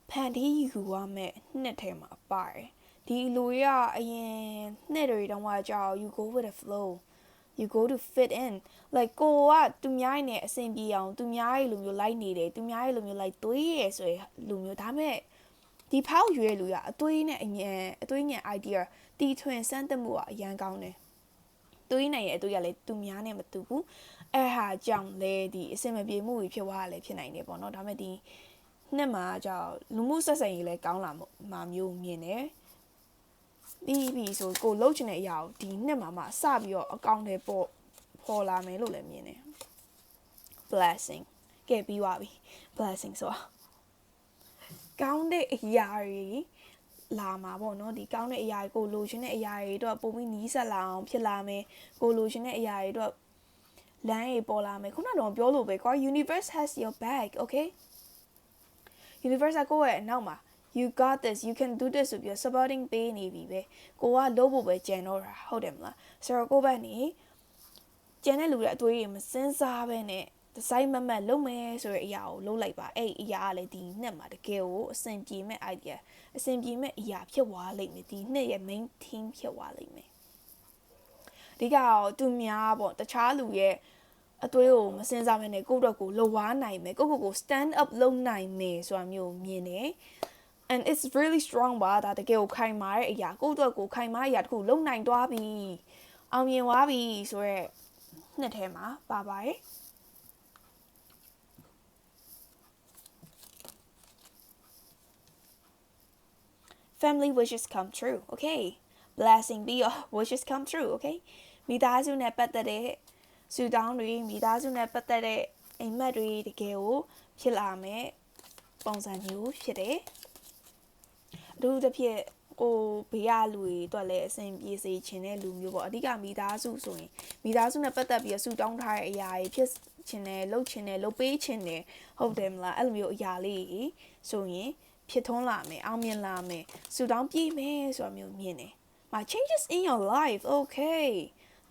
ဖန်တီးယူရမယ်နှစ်ထဲမှာပါတယ်ဒီလူရအရင်နှစ်တွေတုန်းကကြောက် you go with the flow you go to fit in like ကိုကသူများနဲ့အဆင်ပြေအောင်သူများရဲ့လူမျိုးလိုက်နေတယ်သူများရဲ့လူမျိုးလိုက်သွေးရဲဆိုရလူမျိုးဒါမဲ့ဒီဖောက်ရွေးလူရအသွေးနဲ့အသွေးညံ idea တီထွင်စမ်းသပ်မှုကအရန်ကောင်းတယ်သူရင်းနိုင်ရဲ့အတူရလဲသူများနဲ့မတူဘူးအဲ့ဟာကြောင့်လဲဒီအစင်မပြေမှုတွေဖြစ်သွားတာလည်းဖြစ်နိုင်တယ်ပေါ့နော်ဒါပေမဲ့ဒီနှစ်မှာကြောင့်လူမှုဆက်ဆံရေးလည်းကောင်းလာမှာမျိုးမြင်တယ်ပြီးဆိုကိုလှုပ်ချင်တဲ့အရာကိုဒီနှစ်မှာမှစပြီးတော့အကောင့်တွေပေါ်လာမယ်လို့လည်းမြင်တယ် blessing ကဲပြီးသွားပြီ blessing ဆိုတော့ကောင်းတဲ့အရာတွေလာမှာပေါ့နော်ဒီကောင်းတဲ့အရာကိုလိုချင်တဲ့အရာတွေတော့ပုံပြီးနီးစပ်လာအောင်ဖြစ်လာမယ်ကိုလိုချင်တဲ့အရာတွေတော့လမ်းတွေပေါ်လာမယ်ခုနကတော့ပြောလို့ပဲကွာ universe has your back okay universe ကကိုယ့်ရဲ့အနောက်မှာ you got this you can do this ဆိုပြီး supporting ပေးနေပြီပဲကိုကလုပ်ဖို့ပဲကြံတော့တာဟုတ်တယ်မလားဆိုတော့ကိုယ့်ဘက်နေကြံတဲ့လူတွေအသွေးတွေမစင်းစားပဲနဲ့ဒီဇိုင်းမမတ်လုပ်မယ်ဆိုတဲ့အရာကိုလုပ်လိုက်ပါအဲ့အရာကလည်းဒီနှစ်မှာတကယ်ကိုအဆင်ပြေမဲ့ idea အဆင်ပြေမဲ့အရာဖြစ်သွားလိမ့်မယ်ဒီနှစ်ရဲ့ main theme ဖြစ်သွားလိမ့်မယ်ဒီကတော့သူများပေါ့တခြားလူရဲ့အသွေးကိုမစင်စားမနဲ့ကိုယ့်အတွက်ကိုလှဝါးနိုင်မယ်ကို stand up လုပ်နိုင်မယ်ဆိုတာမျိုးမြင်တယ် and it's really strong ပါဒါတကယ်ကိုခိုင်မာတဲ့အရာကိုယ့်အတွက်ကိုခိုင်မာတဲ့အရာတခုလုပ်နိုင်သွားပြီအောင်မြင်သွားပြီဆိုရဲနှစ်ထဲမှာပါပါတယ် family wishes come true okay blessing ပြီးတော့ wishes come true okay မိသားစုနဲ့ပတ်သက်တဲ့ဆူတောင်းတွေမိသားစုနဲ့ပတ်သက်တဲ့အိမ်မက်တွေတကယ်ကိုဖြစ်လာမယ်ပုံစံမျိုးဖြစ်တယ်အထူးသဖြင့်ကိုဘေးရလူတွေအတွက်လည်းအဆင်ပြေစေချင်တဲ့လူမျိုးပေါ့အဓိကမိသားစုဆိုရင်မိသားစုနဲ့ပတ်သက်ပြီးဆူတောင်းထားတဲ့အရာတွေဖြစ်ချင်တယ်လုပ်ချင်တယ်လုပ်ပေးချင်တယ်ဟုတ်တယ်မလားအဲ့လိုမျိုးအရာလေးဆိုရင်ဖြစ်ထွန်းလာမယ်အောင်မြင်လာမယ်ဆူတောင်းပြည့်မယ်ဆိုတာမျိုးမြင်တယ်My changes in your life okay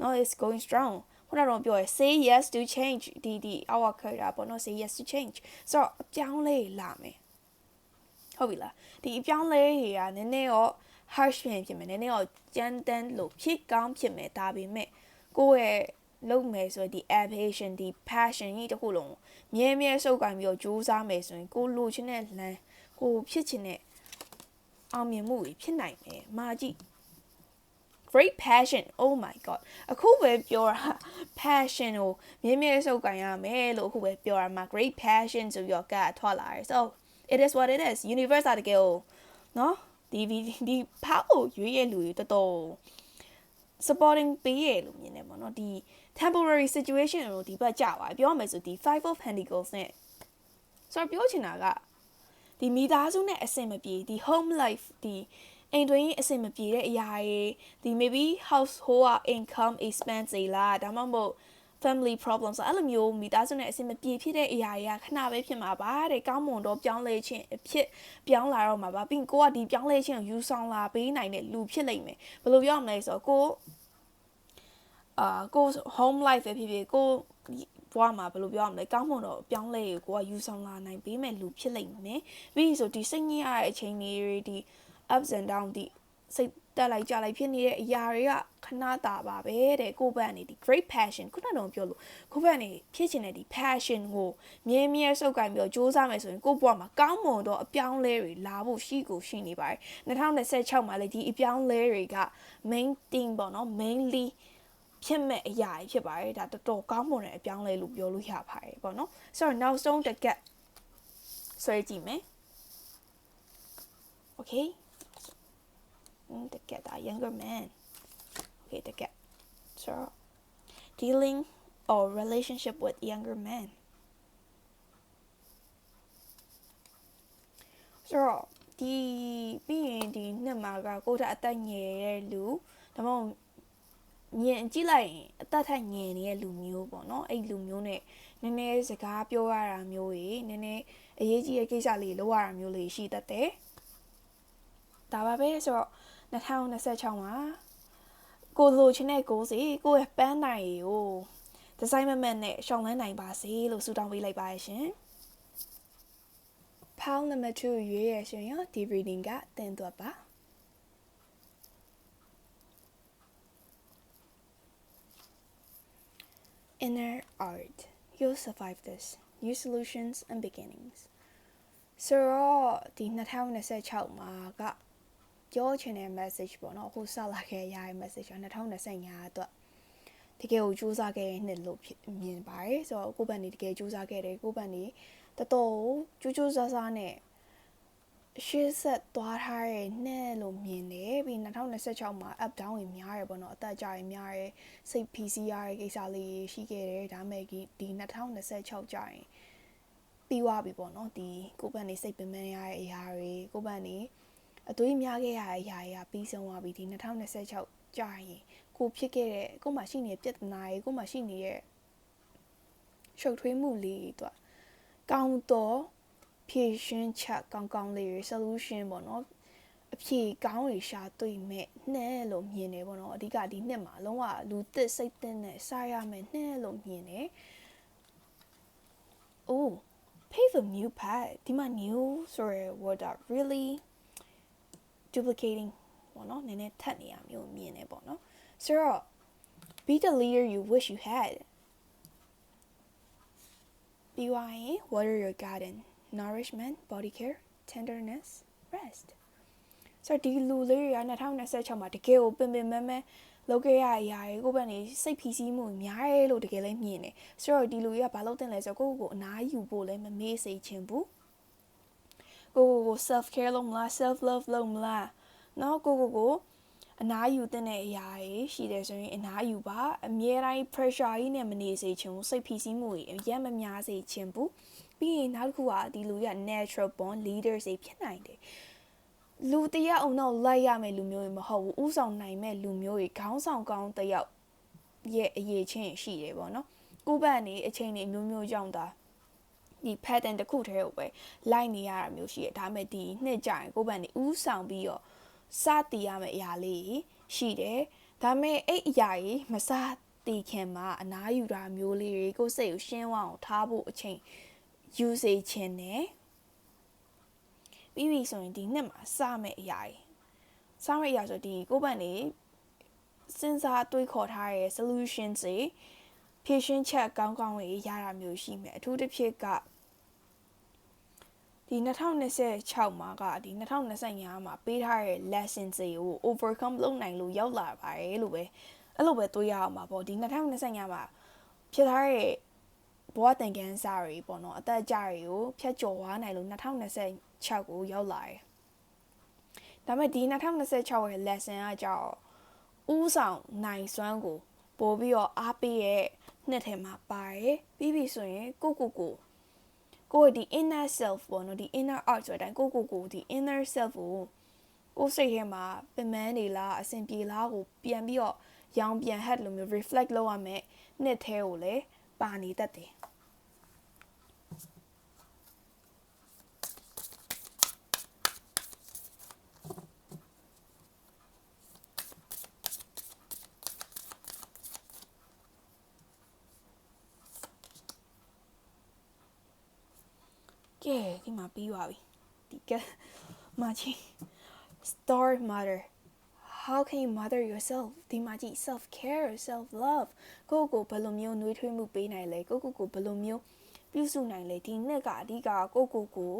no it's going strong ခုနကတော့ပြောရ say yes to change ဒီour character ပေါ့နော် say yes to change ဆိုတော့အပြောင်းလဲလာမယ်ဟုတ်ပြီလားဒီအပြောင်းလဲတွေကနည်းနည်းတော့ harsh ဖြစ်မယ်နည်းနည်းတော့ကြမ်းတမ်းလို့ဖြစ်ကောင်းဖြစ်မယ်ဒါပေမဲ့ကိုယ့်ရဲ့လုပ်မယ်ဆိုဒီ ambition ဒီ passion ကြီးတစ်ခုလုံးမြဲမြဲစုပ်ကိုင်ပြီးတော့ကြိုးစားမယ်ဆိုရင်ကိုလိုချင်တဲ့လမ်းကိုဖြစ်ချင်တဲ့အောင်မြင်မှုတွေဖြစ်နိုင်မယ်မာကြည့်great passion oh my god အခုပဲပြောတာ passion ကိုမြဲမြဲစုပ်ကိုင်ရမယ်လို့အခုပဲပြောတာမှာ great passion ဆိုပြီးတော့ကထွက်လာတယ် so it is what it is universe တကယ်ကိုနော်ဒီဖောက်ကိုရွေးရလူတွေတော်တော် supporting ပေးရလို့မြင်တယ်ပေါ့နော်ဒီ temporary situation ကိုဒီဘက်ကြပါပြောမယ်ဆိုဒီ five of pentacles နဲ့ဆိုတော့ပြောချင်တာကဒီမိသားစုနဲ့အဆင်မပြေဒီ home life ဒီအိမ်တွင်းအဆင်မပြေတဲ့အရာတွေဒီ maybe household income expense တွေလားဒါမှမဟုတ် family problems အဲ့လိုမျိုးမိသားစုနဲ့အဆင်မပြေဖြစ်တဲ့အရာတွေကခဏပဲဖြစ်မှာပါတဲ့ကောင်းမွန်တော့ပြောင်းလဲခြင်းအဖြစ်ပြောင်းလာတော့မှာပါပြီးကိုကဒီပြောင်းလဲခြင်းကိုယူဆောင်လာပေးနိုင်တဲ့လူဖြစ်လိမ့်မယ်ဘယ်လိုပြောရမလဲဆိုတော့ကို home life ပဲဖြစ်ဖြစ်ကိုဘွားမှာဘယ်လိုပြောရမလဲကောင်းမွန်တော့ပြောင်းလဲကိုကယူဆောင်လာနိုင်ပေးမယ်လူဖြစ်လိမ့်မယ်ပြီးဆိုဒီစိတ်ညစ်ရတဲ့အချိန်တွေဒီ ups and down ဒီစိတ်တက်လိုက်ကြလိုက်ဖြစ်နေတဲ့အရာတွေကခဏတာပါပဲတဲ့ကိုယ့်ဘက်ကနေဒီ great passion ခုနကတော့ပြောလို့ကိုယ့်ဘက်ကနေဖြစ်ချင်တဲ့ဒီ passion ကိုမြဲမြဲစုပ်ကိုင်ပြီးတော့စူးစမ်းမယ်ဆိုရင်ကိုယ့်ဘဝမှာကောင်းမွန်တော့အပြောင်းလဲတွေလာဖို့ရှိနေပါတယ်2026မှာလည်းဒီအပြောင်းလဲတွေက main theme ပေါ့နော် mainly ဖြစ်မဲ့အရာကြီးဖြစ်ပါတယ်ဒါတော်တော်ကောင်းမွန်တဲ့အပြောင်းလဲလို့ပြောလို့ရပါတယ်ပေါ့နော်ဆိုတော့နောက်ဆုံးတစ်ကက်ဆွဲကြည့်မယ် okay the get a younger man okay the get so dealing or relationship with younger man so ဒီပြီးရင်ဒီနှစ်မှာကကိုယ့်ထက်အသက်ငယ်တဲ့လူဒါမှမဟုတ်မြင်ကြည့်လိုက်ရင်အသက်ထက်ငယ်နေတဲ့လူမျိုးပေါ့နော်အဲ့လူမျိုးနဲ့နည်းနည်းစကားပြောရတာမျိုးတွေနည်းနည်းအရေးကြီးတဲ့ကိစ္စလေးလုပ်ရတာမျိုးလေးရှိတတ်တယ်ဒါပါပဲဆိုတော့2026မှာကိုလိုချင်တဲ့ကိုစီကိုရဲ့ပန်းနိုင်ကိုဒီဇိုင်းမမတ်နဲ့ရှောင်းလန်းနိုင်ပါစေလို့ဆုတောင်းပေးလိုက်ပါရှင် Pile number 2ရွေးရရှင်ရောဒီ reading ကတင်သွတ်ပါ Inner art you'll survive this new solutions and beginnings ဆိုတော့ဒီ2026မှာကပြောချင်တဲ့ message ပေါ့နော်အခုဆက်လာခဲ့ရတဲ့ message က2025အတွက်တကယ်ကိုစူးစမ်းခဲ့တဲ့နှစ်လို့မြင်ပါတယ်ဆိုတော့ကိုယ့်ဘက်နေတကယ်စူးစမ်းခဲ့တယ်ကိုယ့်ဘက်နေတော်တော်ကြိုးစားစားနဲ့ရှေ့ဆက်သွားထားတဲ့နှစ်လို့မြင်တယ်ပြီး2026မှာ up down တွေများတယ်ပေါ့နော်အသက်ကြရင်များတယ်စိတ် PC ရတဲ့ကိစ္စလေးရှိခဲ့တယ်ဒါမဲ့ဒီ2026ကြာရင်ပြီးသွားပြီပေါ့နော်ဒီကိုယ့်ဘက်နေစိတ်ပင်ပန်းရတဲ့အရာတွေကိုယ့်ဘက်နေအသွေးများခဲ့ရတဲ့အရာတွေကပြီးဆုံးသွားပြီဒီ2026ကြာရင်ကိုဖြစ်ခဲ့တဲ့ကိုမှရှိနေတဲ့ပြဿနာတွေကိုမှရှိနေတဲ့ရှုပ်ထွေးမှုလေးတွေတော့ကောင်းတော့ဖြည့်ရှင်းချက်ကောင်းလေးတွေ solution ပေါ့နော်အဖြေကောင်းတွေရှာတွေ့မဲ့နဲ့လို့မြင်တယ်ပေါ့နော်အဓိကဒီနှစ်မှာလုံးဝလူသစ်စိတ်သစ်နဲ့စားရမယ်နဲ့လို့မြင်တယ် Oh pave a new path ဒီမှာ new ဆိုရယ် word really duplicating ပေါ့နော်နည်းနည်းထပ်နေရမျိုးမြင်နေပေါ့နော်ဆိုတော့ be the leader you wish you had ပြီးသွားရင် water your garden nourishment body care tenderness rest ဆိုတော့ဒီလူလေးတွေက2026မှာတကယ်ကိုပင်ပင်မမဲလုပ်ခဲ့ရအရာတွေကိုယ့်ဘက်နေစိတ်ဖိစီးမှုများရဲလို့တကယ်လည်းမြင်တယ်ဆိုတော့ဒီလူတွေကဘာလုပ်တင်လဲဆိုတော့ကိုယ့်ကိုအနားယူဖို့လည်းမမေ့စေချင်ဘူးကို self care လုပ်မလား self love လုပ်မလား နော်ကိုအနားယူတဲ့အရာတွေရှိတယ်ဆိုရင်အနားယူပါအမြဲတမ်း pressure ကြီးနဲ့မနေစေချင်ဘူးစိတ်ဖိစီးမှုတွေရက်မများစေချင်ဘူးပြီးရင်နောက်တစ်ခုကဒီလူရ natural born leaders တွေဖြစ်နိုင်တယ်လူတယောက်အောင်တော့လိုက်ရမယ်လူမျိုးတွေမဟုတ်ဘူးဥဆောင်နိုင်မဲ့လူမျိုးတွေခေါင်းဆောင်ကောင်းတယောက်ရဲ့အရေးချင်းရှိတယ်ပေါ့နော်ကိုယ့်ဘက်နေအချိန်တွေမျိုးကြောင့်ဒါဒီ pattern တစ်ခုတည်းကိုပဲလိုက်နေရတာမျိုးရှိတယ်ဒါပေမဲ့ဒီနှစ်ကြရင်ကိုယ့်ဘက်နေဥဆောင်ပြီးတော့စတည်ရမယ့်အရာလေးရှိတယ်ဒါပေမဲ့အဲ့အရာကြီးမစတည်ခင်မှာအနားယူတာမျိုးလေးတွေကိုယ်စိတ်ကိုရှင်းအောင်ထားဖို့အချိန်ယူစေချင်တယ်ပြီးပြီဆိုရင်ဒီနှစ်မှာစမယ့်အရာကြီးစမယ့်အရာဆိုဒီကိုယ့်ဘက်နေစဉ်းစားတွေးခေါ်ထားတဲ့ solution တွေဖြည့်ရှင်းချက်ကောင်းတွေရတာမျိုးရှိမယ်အထူးတစ်ဖြစ်ကဒီ2026မှာကဒီ2025မှာပေးထားတဲ့ lesson တွေကို overcome လုပ်နိုင်လို့ရောက်လာပါတယ်လို့ပဲအဲ့လိုပဲတွေးရအောင်ပါပေါ့ဒီ2025မှာဖြစ်ထားတဲ့ဘဝသင်ခန်းစာတွေပေါ့နော်အသက်အကျတွေကိုဖျက်ကျော်သွားနိုင်လို့2026ကိုရောက်လာတယ်ဒါပေမဲ့ဒီ2026ရဲ့ lesson ကကြောက်ဥဆောင်နိုင်စွမ်းကိုပို့ပြီးတော့အားပေးရဲ့နှစ်ထဲမှာပါတယ်ပြီးပြီဆိုရင်ကိုဒီ inner self ပေါ့နော်ဒီ inner art ဆိုတဲ့အတိုင်းကိုဒီ inner self ကိုစိတ်ထဲမှာပင်ပန်းနေလားအဆင်ပြေလားကိုပြန်ပြီးတော့ရောင်ပြန် head လိုမျိုး reflect လုပ်ရမယ်နှစ်ထဲကိုလည်းပါနေတတ်တယ်ကဲဒီမှာပြီးပါပြီဒီကမချင်း Star Mother How can you mother yourself ဒီမှာကြည့် self care self love ကိုဘယ်လိုမျိုးနှွေးထွေးမှုပေးနိုင်လဲကိုဘယ်လိုမျိုးပြုစုနိုင်လဲဒီနှစ်ကအဓိကကို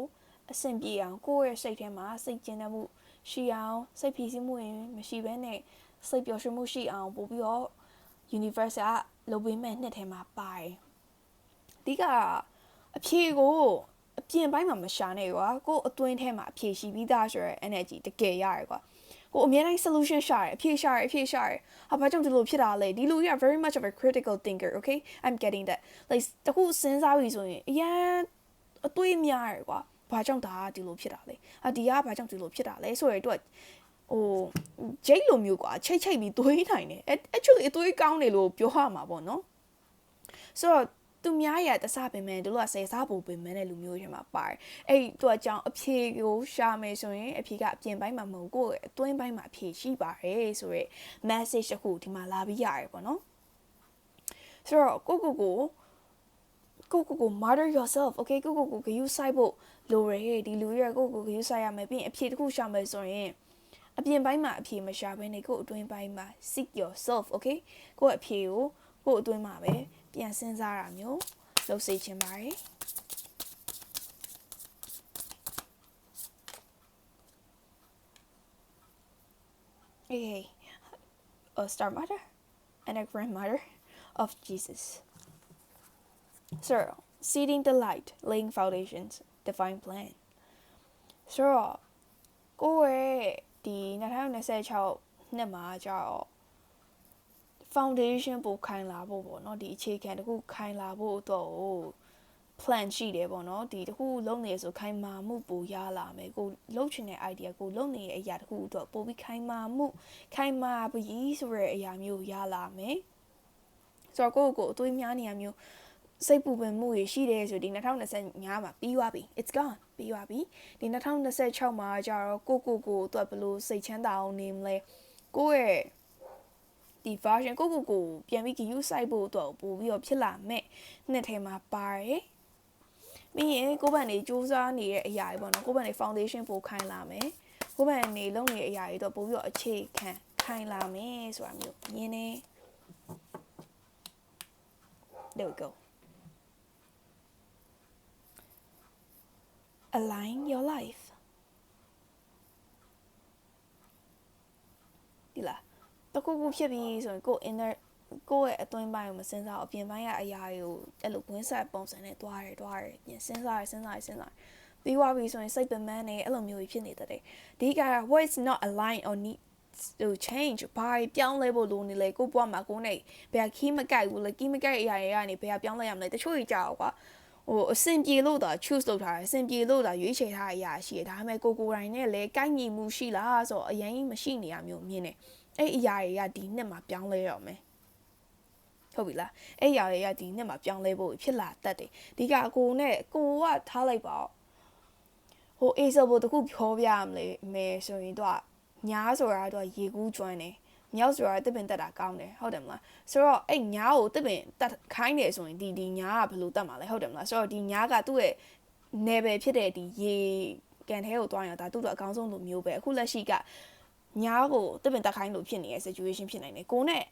အဆင်ပြေအောင်ကိုယ့်ရဲ့စိတ်ထဲမှာစိတ်ကျဉ်တတ်မှုရှိအောင်စိတ်ဖိစီးမှုမရှိဘဲနဲ့စိတ်ပျော်ရွှင်မှုရှိအောင်ပို့ပြီးတော့ universe ကလုပ်ပေးမဲ့နှစ်ထဲမှာပါတယ်အဓိကအဖြေကိုအပြင်ပိုင်းမှာမရှာနဲ့ကွာကိုအတွင်းထဲမှာအဖြေရှိပြီးသားဆိုရယ် energy တကယ်ရတယ်ကွာကိုအများတိုင်း solution ရှာတယ်အဖြေရှာတယ်ဟာဘာကြောင့်ဒီလိုဖြစ်တာလဲဒီလူကြီးက very much of a critical thinker okay I'm getting that like တခုစဉ်းစားပြီးဆိုရင်အရန်အတွေးများရယ်ကွာဘာကြောင့်ဒါကဒီလိုဖြစ်တာလဲဒီကဘာကြောင့်ဒီလိုဖြစ်တာလဲဆိုရယ်တော့ဂျိတ်လိုမျိုးကွာချိတ်ပြီးတွေးနိုင်တယ် actually အတွေးကောင်းတယ်လို့ပြောရမှာပေါ့နော်ဆိုတော့သူများရတစားပင်မဲ့တို့ကဆယ်စားဖို့ပင်မဲ့တဲ့လူမျိုးတွေမှာပါတယ်အဲ့သူအကြောင်းအဖြေကိုရှာမယ်ဆိုရင်အဖြေကအပြင်ပိုင်းမှာမဟုတ်ကိုယ့်အတွင်းပိုင်းမှာအဖြေရှိပါတယ်ဆိုရဲ message တစ်ခုဒီမှာလာပြီးရတယ်ပေါ့နော်ဆိုတော့ကို mother yourself okay ကိုဂရုစိုက်ဖို့လိုရဲဒီလူရကိုဂရုစိုက်ရမယ်ပြီးရင်အဖြေတစ်ခုရှာမယ်ဆိုရင်အပြင်ပိုင်းမှာအဖြေမရှာဘဲနဲ့ကိုအတွင်းပိုင်းမှာ seek yourself okay ကိုအဖြေကိုကိုအတွင်းမှာပဲပြန်စဉ်းစားတာမျိုးလုပ်စေချင်ပါတယ် Okay, a star mother and a grandmother of Jesus. So, seeding the light, laying foundations, divine plan. So, ကိုယ့်ရဲ့ဒီ2026နှစ်မှာကျတော့ foundation ပိုခိုင်လာဖို့ပေါ့နော်ဒီအခြေခံတခုခိုင်လာဖို့တော့ plan ရှိတယ်ပေါ့နော်ဒီတခုလုံးနေဆိုခိုင်မာမှုပိုရလာမယ်ကိုလုံးချင်တဲ့ idea ကိုလုံးနေတဲ့အရာတခုတော့ပိုပြီးခိုင်မာပြီးဆိုတဲ့အရာမျိုးရလာမယ်ဆိုတော့ကိုအသွေးများနေရမျိုးစိတ်ပူပန်မှုတွေရှိတယ်ဆိုဒီ2025မှာပြီးသွားပြီ it's gone ပြီးသွားပြီဒီ2026မှာကျတော့ကိုအတွက်ဘယ်လိုစိတ်ချမ်းသာအောင်နေမလဲကိုရဲ့ဒီ version ကိုပြန်ပြီး use ဆိုင်ဖို့တော့ပို့ပြီးတော့ဖြစ်လာမဲ့နှစ်ထဲမှာပါတယ်ပြီးရင်ကိုယ့်ဘက်နေစူးစမ်းနေတဲ့အရာတွေပေါ့နော်ကိုယ့်ဘက်နေ foundation ပိုခိုင်လာမယ်ကိုယ့်ဘက်နေလုံးနေတဲ့အရာတွေတော့ပို့ပြီးတော့အခြေခံခိုင်လာမယ်ဆိုတာမျိုးမြင်နေ there we go align your life ဒီလားတခုဖြစ်ပြီးဆိုရင်ကိုယ့်ရဲ့အတွင်းပိုင်းကိုမစဉ်းစားအောင်အပြင်ပိုင်းကအရာတွေကိုအဲ့လိုဝင်းဆက်ပုံစံနဲ့တွားတယ်ပြင်စဉ်းစား ပြီးသွားပြီဆိုရင်စိတ်ပင်ပန်းနေအဲ့လိုမျိုးဖြစ်နေတယ်ဒီက what is not aligned or need to change ဘာပြောင်းလဲဖို့လိုနေလဲကိုဘွားမှာကိုနေဘယ်ခီးမကိုက်ဘူးလေခီးမကိုက်အရာတွေကနေဘယ်ပြောင်းလဲရမလဲတချို့ကြီးကြောက်ကွာအဆင်ပြေလို့တော့ choose လုပ်ထားတယ်အဆင်ပြေလို့တော့ရွေးချယ်ထားတဲ့အရာရှိတယ်ဒါပေမဲ့ကိုတိုင်းနဲ့လည်းကိုက်ညီမှုရှိလားဆိုတော့အရင်မရှိနေရမျိုးမြင်နေအဲ့အရာတွေကဒီနှစ်မှာပြောင်းလဲတော့မယ်ဟုတ်ပြီလားအဲ့အရာတွေကဒီနှစ်မှာပြောင်းလဲဖို့ဖြစ်လာတတ်တယ်ဒီကကိုကထားလိုက်ပါအေးဆိုဖို့တခုပြောပြရမလဲမဲဆိုရင်တော့ညားဆိုတာတော့ရေကူးကျွမ်းတယ်မြောက်ဆိုတာတစ်ပင်တက်တာကောင်းတယ်ဟုတ်တယ်မလားဆိုတော့အဲ့ညားကိုတစ်ပင်တက်ခိုင်းတယ်ဆိုရင်ဒီညားကဘယ်လိုတက်မှာလဲဟုတ်တယ်မလားဆိုတော့ဒီညားကသူ့ရဲ့နယ်ပယ်ဖြစ်တဲ့ဒီရေကန်ထဲကိုတွားရင်ဒါသူ့တော့အကောင်းဆုံးလိုမျိုးပဲအခုလက်ရှိကညားကိုတစ်ပင်တက်ခိုင်းလို့ဖြစ်နေတဲ့ situation ဖြစ်နိုင်တယ်ကိုနဲ့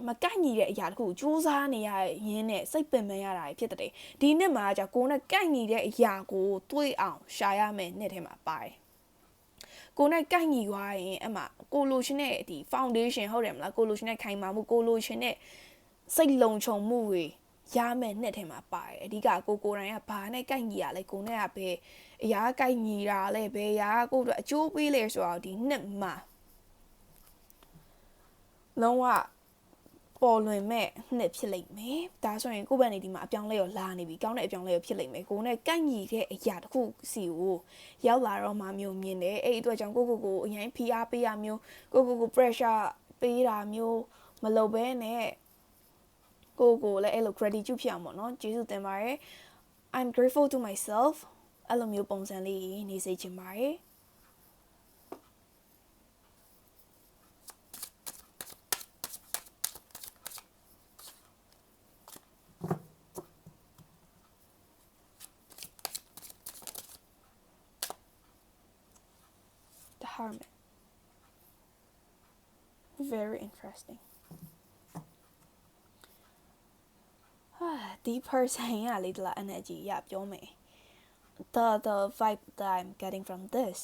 မကိုက်ညီတဲ့အရာတခုစူးစမ်းနေရရင်းနဲ့စိတ်ပင်ပန်းရတာဖြစ်တဲ့ဒီနှစ်မှာじゃကိုနဲ့ကိုက်ညီတဲ့အရာကိုတွေးအောင်ရှာရမယ်နှစ်ထဲမှာပါတယ်ကိုနဲ့ကိုက်ညီသွားရင်အမှကိုလိုရှင်နဲ့ဒီ foundation ဟုတ်တယ်မလားကိုလိုရှင်နဲ့ခိုင်မာမှုကိုလိုရှင်နဲ့စိတ်လုံခြုံမှုတွေရမယ်နှစ်ထဲမှာပါတယ်အဓိကကိုတိုင်းကဘာနဲ့ကိုက်ညီရလဲကိုနဲ့ကဘယ်အရာကိုက်ညီတာလဲဘယ်အရာကိုတို့အကျိုးပေးလဲဆိုတော့ဒီနှစ်မှာလုံးဝပေါ်လွင်မဲ့နှစ်ဖြစ်လိမ့်မယ်ဒါဆိုရင်ကိုယ့်ဘက်နေဒီမှာအပြောင်းလဲရောလာနေပြီကောင်းတဲ့အပြောင်းလဲရောဖြစ်လိမ့်မယ်ကိုနဲ့ကိုက်ညီတဲ့အရာတစ်ခုစီကိုရောက်လာတော့မှမျိုးမြင်တယ်အဲ့အတွက်ကြောင့်ကိုအရင် PR ပေးရမျိုးကို pressure ပေးတာမျိုးမလုပ်ဘဲနဲ့ကိုလည်းအဲ့လို gratitude ဖြစ်အောင်ပေါ့နော်ကျေးဇူးတင်ပါတယ် I'm grateful to myself အဲ့လိုမျိုးပုံစံလေးနေစေချင်ပါတယ် Hermit very interesting the person ရလေတလား energy ရပြောမယ် the vibe that I'm getting from this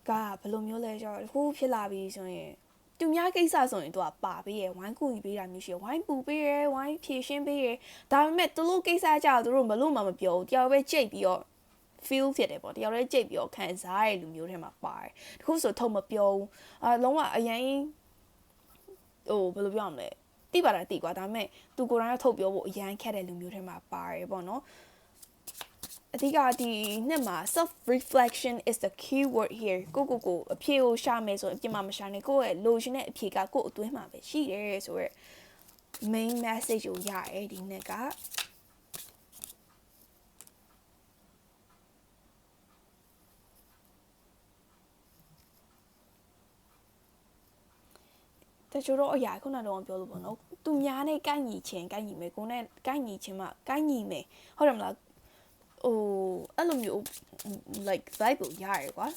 ကဘယ်လိုမျိုးလဲဆိုတော့ခုဖြစ်လာပြီဆိုရင်သူများကိစ္စဆိုရင်သူကပါပေးရယ်ဝိုင်းကူညီပေးတာမျိုးရှိရယ်ဝိုင်းပူပေးရယ်ဝိုင်းဖြည့်ရှင်းပေးရယ်ဒါပေမဲ့သူတို့ကိစ္စကြောက်သူတို့မလို့မှမပြောဘူးတယောက်ပဲကြိတ်ပြီးတော့ feel ဖြစ်တယ်ပေါ့တယောက်လည်းကြိတ်ပြီးတော့ခံစားရတဲ့လူမျိုးတွေမှာပါတယ်တခုဆိုထုတ်မပြောဘူးလုံးဝအရင်ဘယ်လိုပြောရမလဲတိပါတာတိကွာဒါပေမဲ့သူကိုယ်တိုင်ကထုတ်ပြောဖို့အရင်ခက်တဲ့လူမျိုးတွေမှာပါတယ်ပေါ့နော်အဓိကဒီနှစ်မှာ self reflection is the key word here ကိုအဖြေကိုရှာမယ်ဆိုရင်အပြင်မှာမရှာနဲ့ကိုယ့်ရဲ့လိုချင်တဲ့အဖြေကကိုယ့်အတွင်းမှာပဲရှိတယ်ဆိုတော့ main message ကိုရတယ်ဒီနှစ်ကတချို့တော့အရာခုနကတော့ပြောလို့ပေါ့နော်သူများနဲ့ကိုက်ညီခြင်းကိုက်ညီမယ်ကိုနဲ့ကိုက်ညီခြင်းမှကိုက်ညီမယ်ဟုတ်တယ်မလားအဲ့လိုမျိုး like vibe ကိုရတယ်ကွာ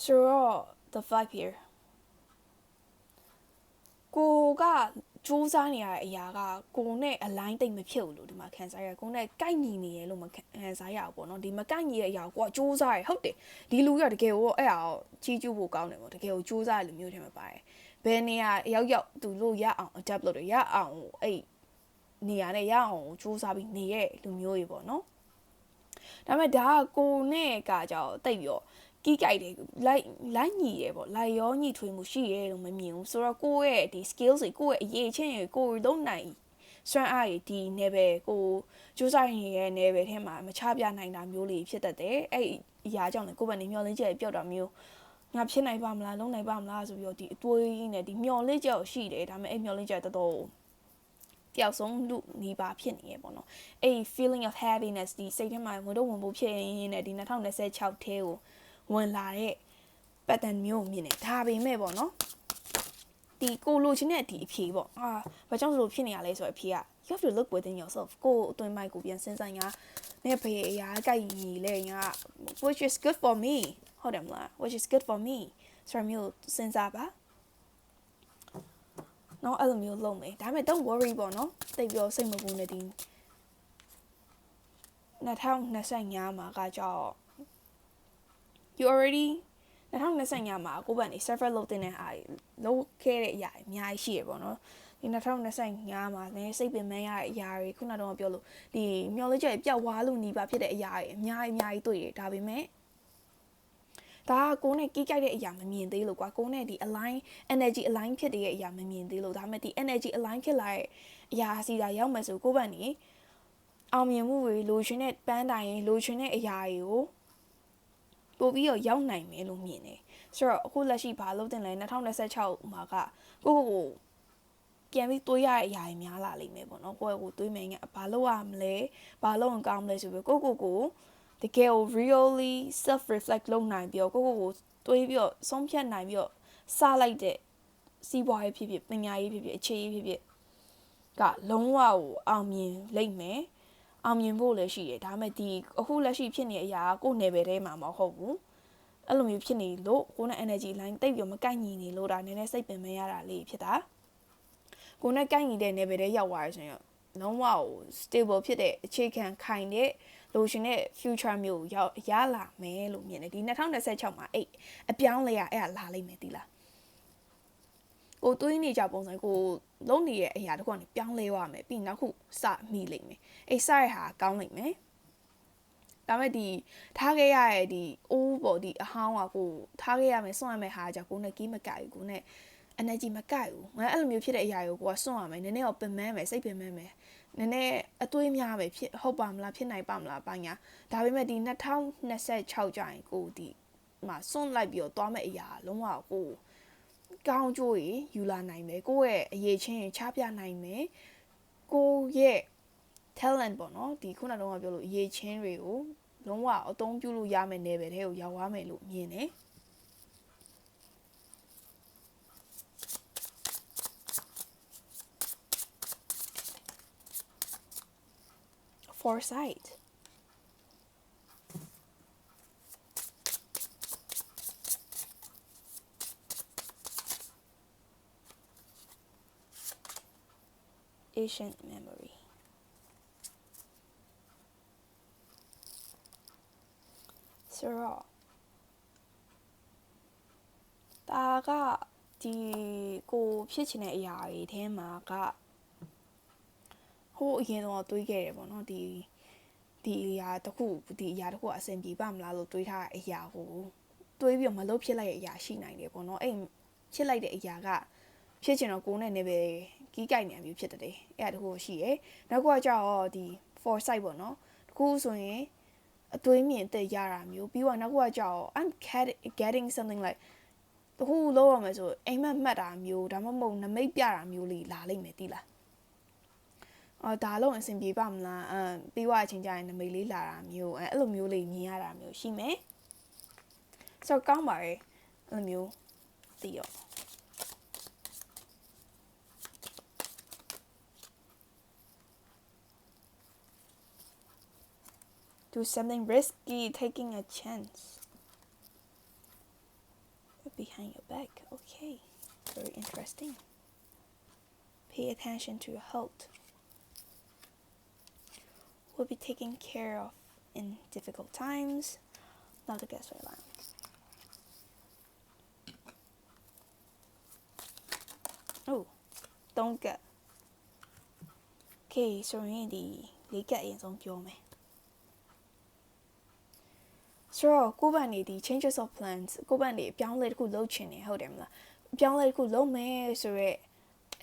ဆိုတော့ the vibe here ကိုကစူးစမ်းနေရတဲ့အရာကကိုနဲ့ align တိတ်မဖြစ်ဘူးလို့ဒီမှာခံစားရကိုနဲ့ကိုက်ညီနေရလို့မခံစားရဘူးပေါ့နော်ဒီမကိုက်ညီတဲ့အရာကိုကစူးစမ်းရဟုတ်တယ်ဒီလူကတကယ်ကိုအဲ့ဒါကြီးကျူးဖို့ကောင်းတယ်ပေါ့တကယ်ကိုစူးစမ်းရလူမျိုးတွေမှာပါတယ်ဘယ်နေရာရောက်သူတို့ရအောင် adapt လုပ်တယ်ရအောင်အဲ့နေရာနဲ့ရအောင်စူးစမ်းပြီးနေရလူမျိုးတွေပေါ့နော်ဒါပေမဲ့ဒါကကိုနဲ့ကကြောက်တိတ်ပြီးတော့ကီးကြိုက်တယ်လိုက်ညီရပေါ့လိုက်ရောညီထွေးမှုရှိရဲလို့မမြင်ဘူးဆိုတော့ကိုယ့်ရဲ့ဒီ skills တွေကိုယ့်ရဲ့အရေးချင်းကိုလုံးနိုင်စွမ်းအားဒီ level ကိုစူးစမ်းရတဲ့ level ထဲမှာမချပြနိုင်တာမျိုးလေးဖြစ်တတ်တယ်အဲ့အရာကြောင့်လည်းကိုယ့်ဘက်နေမျောလင်းချက်ပြောက်တာမျိုးငါဖြစ်နိုင်ပါမလားလုံးနိုင်ပါမလားဆိုပြီးတော့ဒီအတွေးနဲ့ဒီမျောလင်းချက်ရှိတယ်ဒါပေမဲ့အဲ့မျောလင်းချက်တော်တော်ပျောက်ဆုံးလို့နေပါဖြစ်နေရပေါ့နော်အဲ့ feeling of happiness ဒီစိတ်ထဲမှာဝင်ဖို့ဖြစ်ရင်းနဲ့ဒီ2026ထဲကိုဝင်လာတဲ့ pattern မျိုးမြင်နေဒါပေမဲ့ပေါ့နော်ဒီကိုလိုချင်တဲ့ဒီအဖြေပေါ့ဘာကြောင့်လို့ဖြစ်နေရလဲဆိုတော့အဖြေက you have to look within yourself ကိုအတွင်းမိုက်ကိုပြန်စဉ်းစားညာနဲ့ဖေးအရာကြိုက်ညီလဲညာ which is good for me ဟုတ်တယ်မလား which is good for me ဆိုတော့မျိုးစဉ်းစားပါနော်အဲ့လိုမျိုးလုပ်မယ်ဒါပေမဲ့ don't worry ပေါ့နော်တိတ်ပြောစိတ်မပူနဲ့ဒီ2025မှာကကြောက် you already 2025မှာကိုယ့်ဘက်နေ server လုပ်တဲ့အားလုပ်ခဲ့တဲ့အရာအများကြီးရှိရပေါ့နော်ဒီ2025မှာလည်းစိတ်ပင်ပန်းရတဲ့အရာတွေခုနကတော့ပြောလို့ဒီမျော်လင့်ချက်ပျောက်သွားလို့နေပါဖြစ်တဲ့အရာတွေအများကြီးတွေ့ရတယ်ဒါပေမဲ့ဒါကကိုယ်နဲ့ကိကြိုက်တဲ့အရာမမြင်သေးလို့ကွာကိုယ်နဲ့ဒီ align energy align ဖြစ်တဲ့အရာမမြင်သေးလို့ဒါပေမဲ့ဒီ energy align ဖြစ်လာတဲ့အရာစီတာရောက်မယ်ဆိုကိုယ့်ဘက်နေအောင်မြင်မှုတွေလိုချင်တဲ့ပန်းတိုင်လိုချင်တဲ့အရာတွေကိုပို့ပြီးတော့ရောက်နိုင်မယ်လို့မြင်တယ်ဆိုတော့အခုလက်ရှိဘာလုပ်တင်လဲ2026မှာကကိုပြန်ပြီးတွေးရတဲ့အရာတွေများလာလိမ့်မယ်ပေါ့နော်ကိုယ့်ကိုတွေးမယ်ငါဘာလုပ်ရမလဲဘာလုပ်ရင်ကောင်းမလဲဆိုပြီးကိုတကယ်ကို really self reflect လုပ်နိုင်ပြီးတော့ကိုတွေးပြီးတော့ဆုံးဖြတ်နိုင်ပြီးတော့စလိုက်တဲ့စီးပွားရေးဖြစ်ဖြစ်ပညာရေးဖြစ်ဖြစ်အခြေရေးဖြစ်ဖြစ်ကလုံးဝကိုအောင်မြင်လိမ့်မယ်အောင်မြင်ဖို့လည်းရှိတယ်ဒါပေမဲ့ဒီအခုလက်ရှိဖြစ်နေတဲ့အရာကိုနယ်ပယ်ထဲမှာမဟုတ်ဘူးအဲ့လိုမျိုးဖြစ်နေလို့ကိုနဲ့ energy line တိတ်ပြီးမကိုက်ညီနေလို့ဒါနည်းနည်းစိတ်ပင်မရတာလေးဖြစ်တာကိုနဲ့ကိုက်ညီတဲ့နယ်ပယ်ထဲရောက်သွားရဆိုရင်လုံးဝကို stable ဖြစ်တဲ့အခြေခံခိုင်တဲ့လိုချင်တဲ့ future မျိုးရလာမယ်လို့မြင်တယ်ဒီ2026မှာအပြောင်းလဲရအဲ့လာလိမ့်မယ်ဒီလားကိုတွေးနေကြပုံစံကိုလုံးနေရဲ့အရာတခုကနေပြောင်းလဲသွားမယ်ပြီးနောက်ခုစမိလိမ့်မယ်စရဟာကောင်းလိမ့်မယ်ဒါမဲ့ဒီထားခဲ့ရတဲ့ဒီအိုးပေါ်ဒီအဟောင်းကကိုထားခဲ့ရမယ်စွန့်ရမယ်ဟာကြောင့်ကိုနဲ့ကီးမကြိုက်ဘူးကိုနဲ့ energy မကြိုက်ဘူးငါအဲ့လိုမျိုးဖြစ်တဲ့အရာကိုကိုကစွန့်ရမယ်နည်းနည်းတော့ပင်ပန်းမယ်စိတ်ပင်ပန်းမယ်နည်းနည်းအတွေးများပဲဖြစ်ဟုတ်ပါမလားဖြစ်နိုင်ပါမလားပိုင်းညာဒါပေမဲ့ဒီ2026ကျရင်ကိုဒီမှာစွန့်လိုက်ပြီးတော့သွားမဲ့အရာလုံးဝကိုကောင်းကျိုးရယူလာနိုင်မယ်ကိုယ့်ရဲ့အရေးချင်းချပြနိုင်မယ်ကိုယ့်ရဲ့ talent ပေါ့နော်ဒီခုနကတော့ပြောလို့အရေးချင်းတွေကိုလုံးဝအသုံးပြုလို့ရမယ်နယ်ပယ်ထဲကိုရောက်သွားမယ်လို့မြင်တယ် foresight ancient memoryဆိုတော့ဒါကဒီကိုဖြစ်ချင်တဲ့အရာတွေထဲမှာကဟိုအရင်တော့တွေးခဲ့တယ်ပေါ့နော်ဒီအရာတစ်ခုအဆင်ပြေပါမလားလို့တွေးထားတဲ့အရာကိုတွေးပြီးတော့မလုပ်ဖြစ်လိုက်တဲ့အရာရှိနိုင်တယ်ပေါ့နော်အဲ့ဖြစ်လိုက်တဲ့အရာကဖြစ်ချင်တော့ကိုယ်နဲ့နေပဲကီးကြိုက်နေမျိုးဖြစ်တယ်အဲ့ဒါတခုရှိရယ်နောက်ကကျတော့ဒီ foresight ပေါ့နော်တခုဆိုရင်အတွေးမြင်တဲ့ရတာမျိုးပြီးတော့နောက်ကကျတော့ I'm getting something like တခုလောက်ရမယ်ဆိုအိမ်မက်မှတ်တာမျိုးဒါမှမဟုတ်နမိတ်ပြတာမျိုးလေးလာလိမ့်မယ်တိလားဒါလုံးအဆင်ပြေပါမလားပြီးွားအချိန်ကျရင်နမိတ်လေးလာတာမျိုးအဲ့လိုမျိုးလေးမြင်ရတာမျိုးရှိမယ်ဆိုတော့ကောင်းပါရဲ့အဲ့လိုမျိုးသိရောdo something risky taking a chance behind your back okay very interesting pay attention to your health will be taken care of in difficult times not the guess right line oh don't get okay so ဒီလေးကအရင်ဆုံးပြောမယ်ဆိုတော့ကိုယ့်ဘက်နေဒီ changes of plans ကိုယ့်ဘက်နေအပြောင်းလဲတစ်ခုလုပ်ချင်တယ်ဟုတ်တယ်မလားအပြောင်းလဲတစ်ခုလုပ်မယ်ဆိုတော့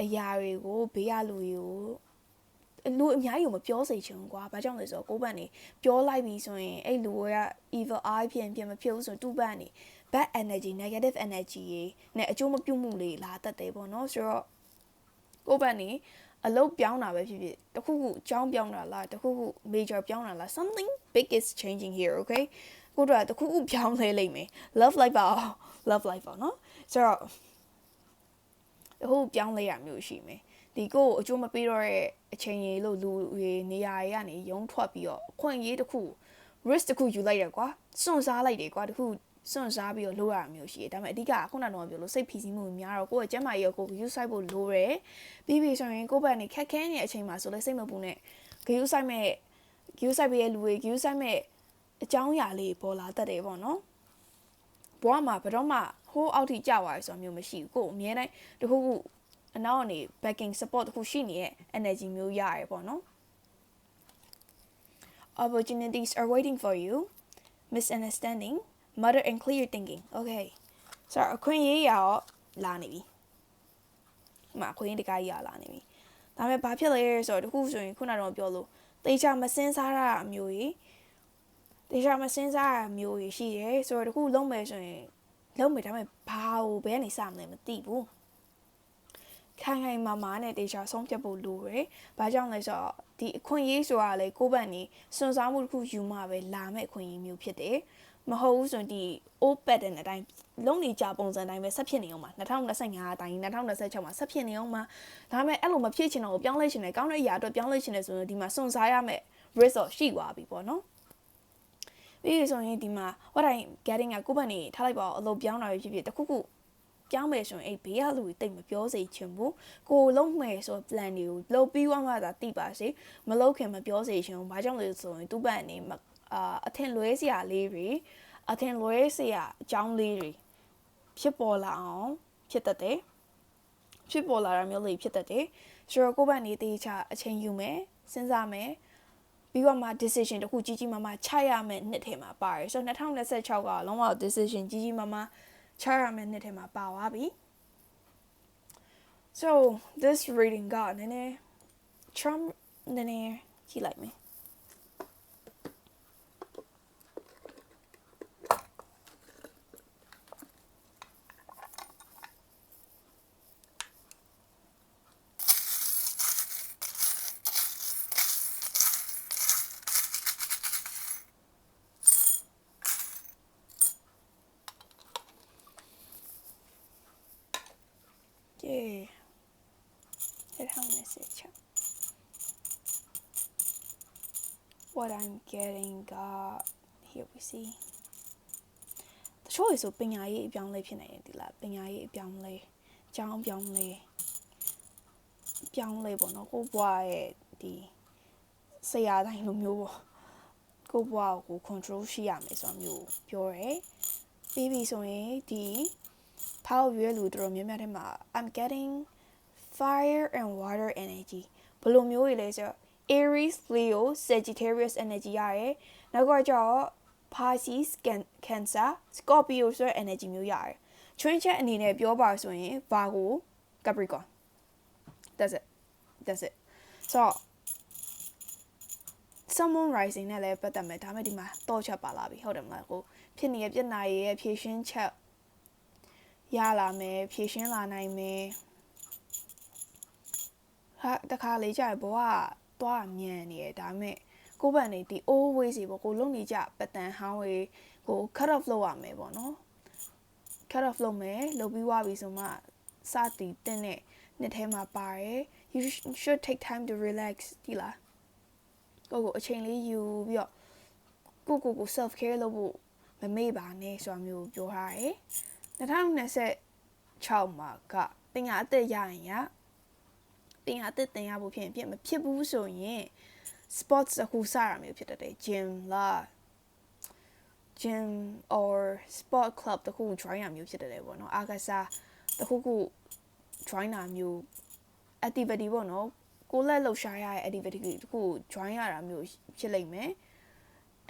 အရာတွေကိုဘေးရလူလူအများကြီးမပြောစေချင်ဘူးကွာဘာကြောင့်လဲဆိုတော့ကိုယ့်ဘက်နေပြောလိုက်ပြီဆိုရင်အဲ့လူက evil eye ပြန်မဖြစ်ဘူးဆိုတော့သူ့ဘက်နေ bad energy negative energy နဲ့အကျိုးမပြုမှုလေးလာတတ်တယ်ပေါ့နော်ဆိုတော့ကိုယ့်ဘက်နေအလုပ်ပြောင်းတာပဲဖြစ်ဖြစ်တခုခုအကြောင်းပြောင်းတာလားတခုခု major ပြောင်းတာလား something big is changing here okay ကိုတို့ကတခုခုပြောင်းလဲလိမ့်မယ် love life ပါနော်ဆိုတော့ဟိုပြောင်းလဲရမျိုးရှိမယ်ဒီကိုအကျိုးမပေးတော့တဲ့အချိန်ကြီးလို့လူတွေနေရာတွေကနေရုံးထွက်ပြီးတော့အခွင့်အရေးတစ်ခု risk တစ်ခုယူလိုက်ရကွာစွန့်စားလိုက်တယ်ကွာတခုစွန့်စားပြီးတော့လိုရမျိုးရှိတယ်ဒါပေမဲ့အဓိကခုနကတော့ပြောလို့စိတ်ဖိစီးမှုများတော့ကိုယ့်ရဲ့ကျန်းမာရေးကိုဂရုစိုက်ဖို့လိုတယ်ပြီးပြီဆိုရင်ကိုယ့်ဘက်နေခက်ခဲနေတဲ့အချိန်မှာဆိုလဲစိတ်မပူနဲ့ဂရုစိုက်ပြီးရဲ့လူတွေဂရုစိုက်မဲ့အကြောင်းအရာလေးပေါ်လာတတ်တယ်ပေါ့နော် ဘွားမှာဘယ်တော့မှဟိုးအောက်ထိကြာသွားရဆိုမျိုးမရှိဘူးကိုအမြဲတမ်းတခုခုအနောက်ကနေ backing support တခုရှိနေတဲ့ energy မျိုးရရပေါ့နော် opportunities are waiting for you misunderstanding murder and clear thinking okay ဆိုတော့အခွင့်အရေးရောလာနေပြီဒီမှာအခွင့်အရေးတကားကြီးရလာနေပြီဒါပေမဲ့ဘာဖြစ်လဲဆိုတော့တခုဆိုရင်ခုနကတော့ပြောလို့တေချာမစင်းစားတာအမျိုးကြီးတေချာမစင်းစားတာမျိုးကြီးရှိတယ်ဆိုတော့တခုလုံးမယ်ဆိုရင်လုံးမယ်ဒါပေမဲ့ဘာကိုဘယ်ကနေစမလဲမသိဘူးခိုင်မာနဲ့တေချာဆုံးဖြတ်ဖို့လိုတယ်။ဘာကြောင့်လဲဆိုတော့ဒီအခွင့်အရေးဆိုတာလေကိုယ့်ဘက်နေစွန့်စားမှုတစ်ခုယူမှပဲလာမဲ့အခွင့်အရေးမျိုးဖြစ်တယ်။မဟုတ်ဘူးဆိုရင်ဒီ old pattern အတိုင်းလုံးနေကြပုံစံတိုင်းပဲဆက်ဖြစ်နေအောင်ပါ2025အတိုင်း2026မှာဆက်ဖြစ်နေအောင်ပါဒါပေမဲ့အဲ့လိုမဖြစ်ချင်တော့ပြောင်းလဲချင်တယ်ကောင်းတဲ့အရာအတွက်ပြောင်းလဲချင်တယ်ဆိုရင်ဒီမှာစွန့်စားရမယ့် risk ရှိသွားပြီပေါ့နော်ပြီးဆိုရင်ဒီမှာ what I getting ကကိုယ့်ဘက်နေထားလိုက်ပါအလုပ်ပြောင်းတာဖြစ်ဖြစ်တခုခုပြောင်းမယ်ဆိုရင်ဘေးကလူတွေတိတ်မပြောစေချင်ဘူးကိုလုံးမယ်ဆို plan တွေကိုလုပ်ပြီးမှသာတိပါစေမလုပ်ခင်မပြောစေချင်ဘူးဘာကြောင့်လဲဆိုရင်သူ့ဘက်နေအထင်လွဲစရာလေးတွေအထင်လွဲစရာအကြောင်းလေးတွေဖြစ်ပေါ်လာအောင်ဖြစ်တတ်တယ်ဖြစ်ပေါ်လာတာမျိုးလေးဖြစ်တတ်တယ်ဆိုတော့ကိုယ့်ဘက်နေတေချာအချိန်ယူမယ်စဉ်းစားမယ်ပြီးတော့မှ decision တခုကြီးကြီးမားမားချရမယ်နှစ်ထဲမှာပါတယ်ဆိုတော့2026ကလုံးဝ decision ကြီးကြီးမားမားချရမယ်နှစ်ထဲမှာပါသွားပြီ so this reading ကနည်းနည်း Trump နည်းနည်းကြည့်လိုက်မယ်What I'm getting got here we see တချို့ဆိုပညာရေးအပြောင်းလဲဖြစ်နေတယ်ဒီလားပညာရေးအပြောင်းလဲကျောင်းပြောင်းလဲပေါ့နော်ကိုဘွားရဲ့ဒီဆရာတိုင်းလိုမျိုးပေါ့ကိုဘွားကို control ရှိရမယ်ဆိုမျိုးပြောရဲပြီးပြီဆိုရင်ဒီဖောက်ရွေးလူတို့များများထဲမှာ I'm getting fire and water energy ဘယ်လိုမျိုးတွေလဲဆိုတော့ Aries, Leo, Sagittarius energy ရတယ်။နောက်ကကျတော့ Pisces, Cancer, Scorpio ဆိုတဲ့ energy မျိုးရတယ်။ Twin chat အနေနဲ့ပြောပါဆိုရင် Virgo, Capricorn. That's it. So Someone rising နဲ့လည်းပတ်သက်မယ်ဒါပေမဲ့ဒီမှာတော့ချက်ပါလာပြီဟုတ်တယ်မလားကိုဖြစ်နေတဲ့ပြဿနာရဲ့ဖြေရှင်းချက်ရလာမယ်ဖြေရှင်းလာနိုင်မယ်ဟာတခါလေကြာဘဝသွားမြန်နေရဒါပေမဲ့ကိုယ့်ဘက်နေဒီ always စီပေါ့ကိုလုံနေကြပတန်ဟောင်းဝေးကို cut off လုပ်ရမယ်ပေါ့နော် cut off လုပ်မယ်လုပ်ပြီးွားပြီဆိုမှစတီးတဲ့နှစ်ထဲမှာပါတယ် you should take time to relax ဒီလားကိုအချိန်လေးယူပြီးတော့ကို self care လုပ်ဖို့မမေ့ပါနဲ့ဆိုတာမျိုးပြောထားတယ်2026မှာကတင်ရအသက်ရရင်ရတင်ရအသက်တင်ရဖို့ဖြစ်ရင်မဖြစ်ဘူးဆိုရင် sports အခုစရမျိုးဖြစ်တတ်တယ် gym or sport club တခု join ရမျိုးဖြစ်တတ်တယ်ပေါ့နော်အားကစားတခုခု join တာမျိုး activity ပေါ့နော်ကိုလက်လှူရှာရတဲ့ activity တခု join ရတာမျိုးဖြစ်လိမ့်မယ်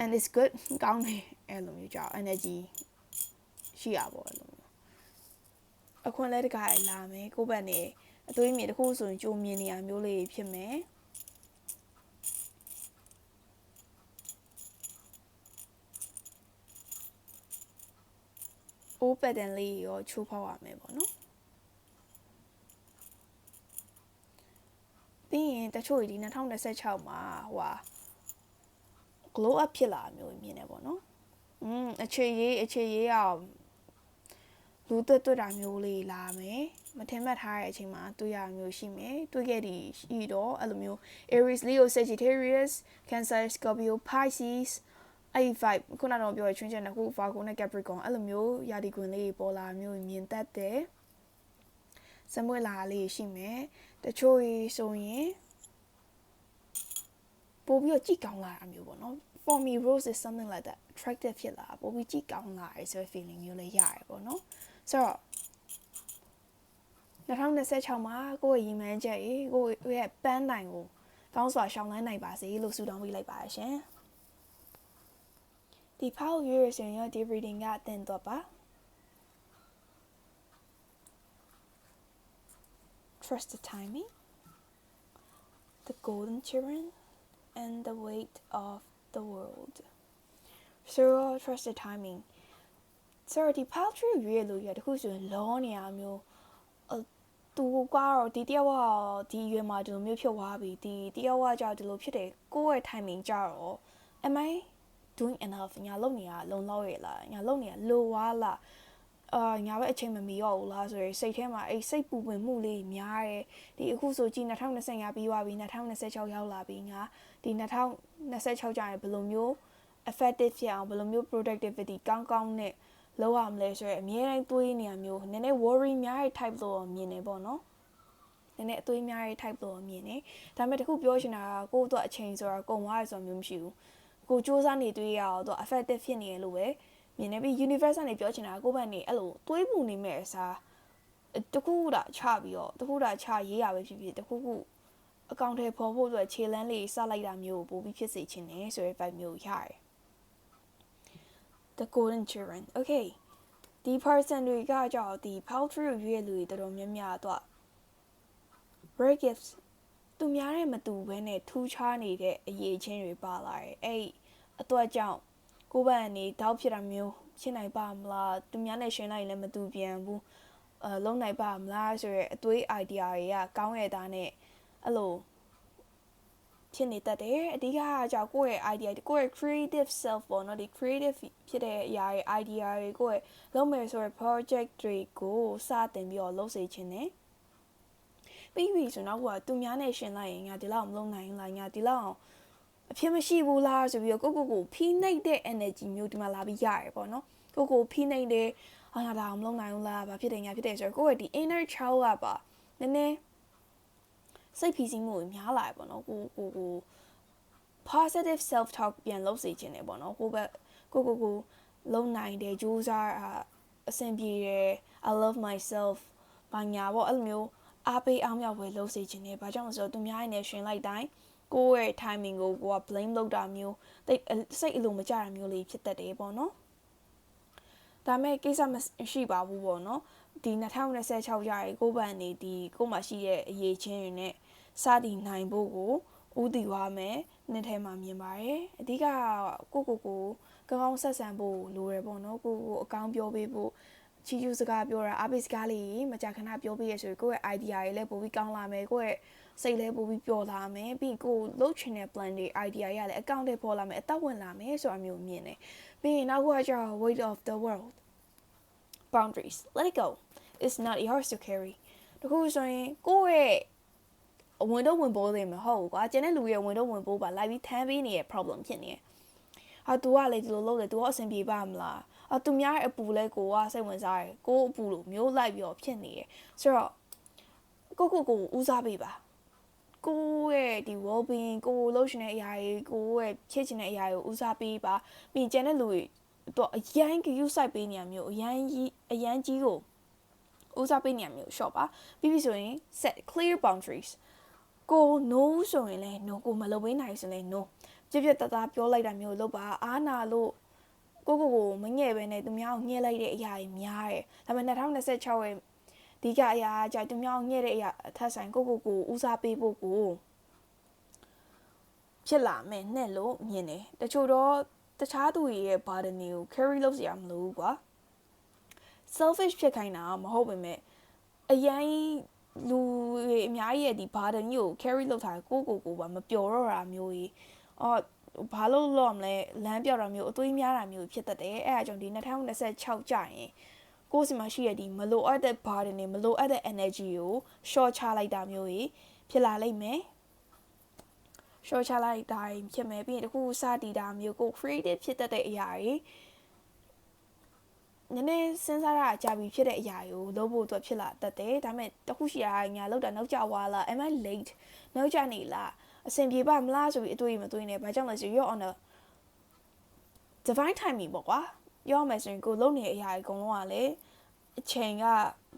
and it's good ကောင်းတယ်အဲ့လိုမျိုးကြောက် energy ရှိရပေါ့အဲ့လိုမျိုးအခွင့်အရေးတကားလာမယ်ကိုယ့်ဘက်နေအသွေးမြေတခုဆိုရင်ကြိုမြင်နေရမျိုးလေးဖြစ်မယ်အိုးပတ်တန်လေးရောချိုးဖောက်ရမယ်ပေါ့နော်ပြီးရင်တချို့ဒီ2026မှာဟို glow up ဖြစ်လာမျိုးမြင်နေပေါ့နော်အခြေရေးအောင်လူတွေ့တာမျိုးလေးလာမယ်မထင်မှတ်ထားတဲ့အချိန်မှာတွေ့ရမျိုးရှိမယ်တွေ့ခဲ့ဒီရှိတော့အဲ့လိုမျိုး Aries Leo Sagittarius Cancer Scorpio Pisces အဲ့ vibe ခုနကတော့ပြောရချင်းချင်းနဲ့ခု Virgo နဲ့ Capricorn အဲ့လိုမျိုးယာတီကွင်လေးပေါ်လာမျိုးမြင်တတ်တယ်စမွေလာလေးရှိမယ်တချို့ဆိုရင်ပို့ပြီးတော့ကြည့်ကောင်းလာတာမျိုးပေါ့နော် for me rose is something like that attractive ဖြစ်လာပိုပြီးကြည့်ကောင်းလာတယ်ဆိုတဲ့ feeling မျိုးလည်းရတယ်ပေါ့နော်ဆိုတော့2026မှာကိုယ့်ရဲ့ရည်မှန်းချက်ကြီးကိုယ့်ရဲ့ပန်းတိုင်ကိုကောင်းစွာရှောင်လန်းနိုင်ပါစေလို့ဆုတောင်းပေးလိုက်ပါရှင်ဒီဖောက်ရွေးဆိုရင်ဒီ reading ကတင်တော့ပါ trust the timing the golden children and the weight of the world so trust the timing so ဒီဖောက်ရွေးလို့ရတခုဆိုရင်လောနေရမျိုးသူကတော့ဒီတယောက်ကဒီရွယ်မှာဒီလိုမျိုးဖြစ်သွားပြီဒီတယောက်ကကြောက်ဒီလိုဖြစ်တယ်ကိုယ့်ရဲ့ timing ကြတော့ am I doing enough ညာလုပ်နေရလုံလောက်ရလားညာလုပ်နေရလိုဝါလားညာပဲအချိန်မမီတော့ဘူးလားဆိုရယ်စိတ်ထဲမှာအဲ့စိတ်ပူပင်မှုလေးများတယ်ဒီအခုဆိုကြည့်2025ပြီးသွားပြီ2026ရောက်လာပြီညာဒီ2026ကျရင်ဘယ်လိုမျိုး effective ဖြစ်အောင်ဘယ်လိုမျိုး productivity ကောင်းနဲ့လောက်ရမလဲဆိုရယ်အမြဲတမ်းတွေးနေရမျိုးနည်းနည်း worry များတဲ့ type လို့မြင်နေပေါ့နော်နည်းနည်းအတွေးများတဲ့ type လို့မြင်နေဒါပေမဲ့တခုပြောချင်တာကကိုယ့်အတွက်အချိန်ဆိုတာကုန်သွားရဆိုမျိုးမရှိဘူးကိုစူးစမ်းနေတွေးရအောင်သူ effective ဖြစ်နေရလို့ပဲမြင်နေပြီး universe ကနေပြောချင်တာကိုယ့်ဘက်နေအဲ့လိုတွေးပူနေမဲ့အစားတခုခုတာချပြီးတော့တခုတာချရေးရပဲဖြစ်ဖြစ်တခုခုအကောင့်ထဲပေါ်ဖို့အတွက်ခြေလမ်းလေးစလိုက်တာမျိုးပို့ပြီးဖြစ်စေချင်တယ်ဆိုတဲ့ vibe မျိုးရတယ် the golden children okay ဒီ person တွေကကြောက်ဒီ poultry ကိုရွေးလူတွေတော်တော်များများတော့ rare gifts သူများနဲ့မတူဘဲနဲ့ထူးခြားနေတဲ့အရေးချင်းတွေပါလာတယ်အဲ့အတွက်ကြောင့်ကိုယ့်ဘက်ကနေတောက်ဖြစ်တာမျိုးရှင်းနိုင်ပါမလားသူများနဲ့ရှင်းလိုက်လည်းမတူပြန်ဘူးလုံးနိုင်ပါမလားဆိုရဲအတွေး idea တွေကကောင်းရတာနဲ့အဲ့လိုဖြစ်နေတတ်တယ်အဓိကကြောင့်ကိုယ့်ရဲ့ idea ကိုယ့်ရဲ့ creative self ပေါ့နော်ဒီ creative ဖြစ်တဲ့အရာတွေ idea တွေကိုယ့်ရဲ့လုပ်မယ်ဆိုရယ် project တွေကိုစတင်ပြီးတော့လုပ်စေချင်တယ်ပြီးပြီဆိုတော့သူများနဲ့ရှင်းလိုက်ရင်ငါဒီလောက်မလုပ်နိုင်ဘူးလားငါဒီလောက်အဖြစ်မရှိဘူးလားဆိုပြီးတော့ကိုဖိနှိပ်တဲ့ energy မျိုးဒီမှာလာပြီးရတယ်ပေါ့နော်ကိုဖိနှိပ်တဲ့ငါဒါမလုပ်နိုင်ဘူးလားဘာဖြစ်တယ်ညာဖြစ်တယ်ဆိုတော့ကိုယ့်ရဲ့ဒီ inner child ကပါနည်းနည်းစိတ်ဖိစီးမှုများလာတယ်ပေါ့နော်ကို positive self talk ပြန်လုပ်စေချင်တယ်ပေါ့နော်ကိုလုံနိုင်တယ်ကြိုးစားအဆင်ပြေတယ် I love myself ဘာညာပေါ့အဲ့လိုမျိုးအားပေးအောင်မြောက်ပဲလုပ်စေချင်တယ်ဘာကြောင့်လဲဆိုတော့သူများရဲ့ရှင်လိုက်တိုင်းကိုယ့်ရဲ့ timing ကိုက blame လုပ်တာမျိုးစိတ်အလိုမကျတာမျိုးလေးဖြစ်တတ်တယ်ပေါ့နော်ဒါမဲ့ကိစ္စမရှိပါဘူးပေါ့နော်ဒီ2026ရာကိုယ့်ဘက်နေဒီကိုယ်မှာရှိတဲ့အရေးချင်းတွေနဲ့စတင်နိုင်ဖို့ကိုဦးတည်သွားမယ်နှစ်ထဲမှာမြင်ပါတယ်အဓိကကိုကောင်းဆက်ဆံဖို့လိုရပေါ့နော်ကိုအကောင်းပြောပေးဖို့ချီကျူးစကားပြောတာအားပေးစကားလေးမကြာခဏပြောပေးရဆိုရင်ကိုယ့်ရဲ့ idea တွေလည်းပိုပြီးကောင်းလာမယ်ကိုယ့်ရဲ့စိတ်လည်းပိုပြီးပျော်လာမယ်ပြီးကိုလုပ်ချင်တဲ့ plan တွေ idea တွေလည်းအကောင့်ထဲပေါ်လာမယ်အသက်ဝင်လာမယ်ဆိုတာမျိုးမြင်တယ်ပြီးရင်နောက်ကကျတော့ weight of the world boundaries let it go it's not yours to carry တခုဆိုရင်ကိုယ့်ရဲ့ဝင်တော့ဝင်ပိုးတယ်မဟုတ်ဘူးကွာကျန်တဲ့လူရဲ့ဝင်တော့ဝင်ပိုးပါလိုက်ပြီးထမ်းပေးနေတဲ့ problem ဖြစ်နေတယ်သူကလေဒီလိုလုပ်တယ်သူကအဆင်ပြေပါမလားသူများရဲ့အပူလဲကိုကစိတ်ဝင်စားတယ်ကိုအပူလို့မျိုးလိုက်ပြီးတော့ဖြစ်နေတယ်ဆိုတော့ကိုဦးစားပေးပါကိုရဲ့ဒီ well being ကိုလုပ်ရှင်တဲ့အရာတွေကိုရဲ့ချစ်ချင်တဲ့အရာကိုဦးစားပေးပါပြီးကျန်တဲ့လူတွေတော့အရန်ကြီးစိုက်ပေးနေရမျိုးအရန်ကြီးကိုဦးစားပေးနေရမျိုး short ပါပြီးပြီဆိုရင် set clear boundaries ကို no ဆိုရင်လဲ no ကိုမလုပ်ပေးနိုင်ဆိုရင်လဲ no ပြတသားပြောလိုက်တာမျိုးလုပ်ပါအားနာလို့ကိုမငဲ့ပဲနဲ့သူများကိုညှဲလိုက်တဲ့အရာတွေများတယ်ဒါပေမဲ့2026ရဲ့ဒီကအရာကြသူများကိုညှဲတဲ့အရာအထက်ဆိုင်ကိုဦးစားပေးဖို့ကိုဖြစ်လာမယ်နဲ့လို့မြင်တယ်တချို့တော့တခြားသူတွေရဲ့ burden ကို carry လုပ်စရာမလိုဘူးကွာ selfish ဖြစ်ခိုင်းတာမဟုတ်ပေမဲ့အရင်လူတွေအများကြီးရဲ့ဒီ burden ကို carry လုပ်ထားကိုပါမပျော်တော့တာမျိုးကြီးဘာလို့မလဲလမ်းပြောက်တာမျိုးအသွေးများတာမျိုးဖြစ်တတ်တယ်အဲ့ဒါကြောင့်ဒီ2026ကြာရင်ကိုယ်စီမှာရှိရဒီမလိုအပ်တဲ့ burden တွေမလိုအပ်တဲ့ energy ကို short ချလိုက်တာမျိုးကြီးဖြစ်လာလိမ့်မယ် short ချလိုက်တာဖြစ်မယ်ပြီးရင်တခုစတည်တာမျိုးကို creative ဖြစ်တတ်တဲ့အရာတွေနည်းနည်းစဉ်းစားရအကြပြီးဖြစ်တဲ့အရာကိုလုပ်ဖို့အတွက်ဖြစ်လာတတ်တယ်ဒါပေမဲ့တခုရှိတာညာလောက်တာနောက်ကျသွားလား am I late နောက်ကျနေလားအဆင်ပြေပါမလားဆိုပြီးအတွေးမတွေးနဲ့ဘာကြောင့်လဲဆို you're on a divine timing ပေါ့ကွာပြောမယ်ဆိုရင်ကိုလုံနေတဲ့အရာအကုန်လုံးကလည်းအချိန်က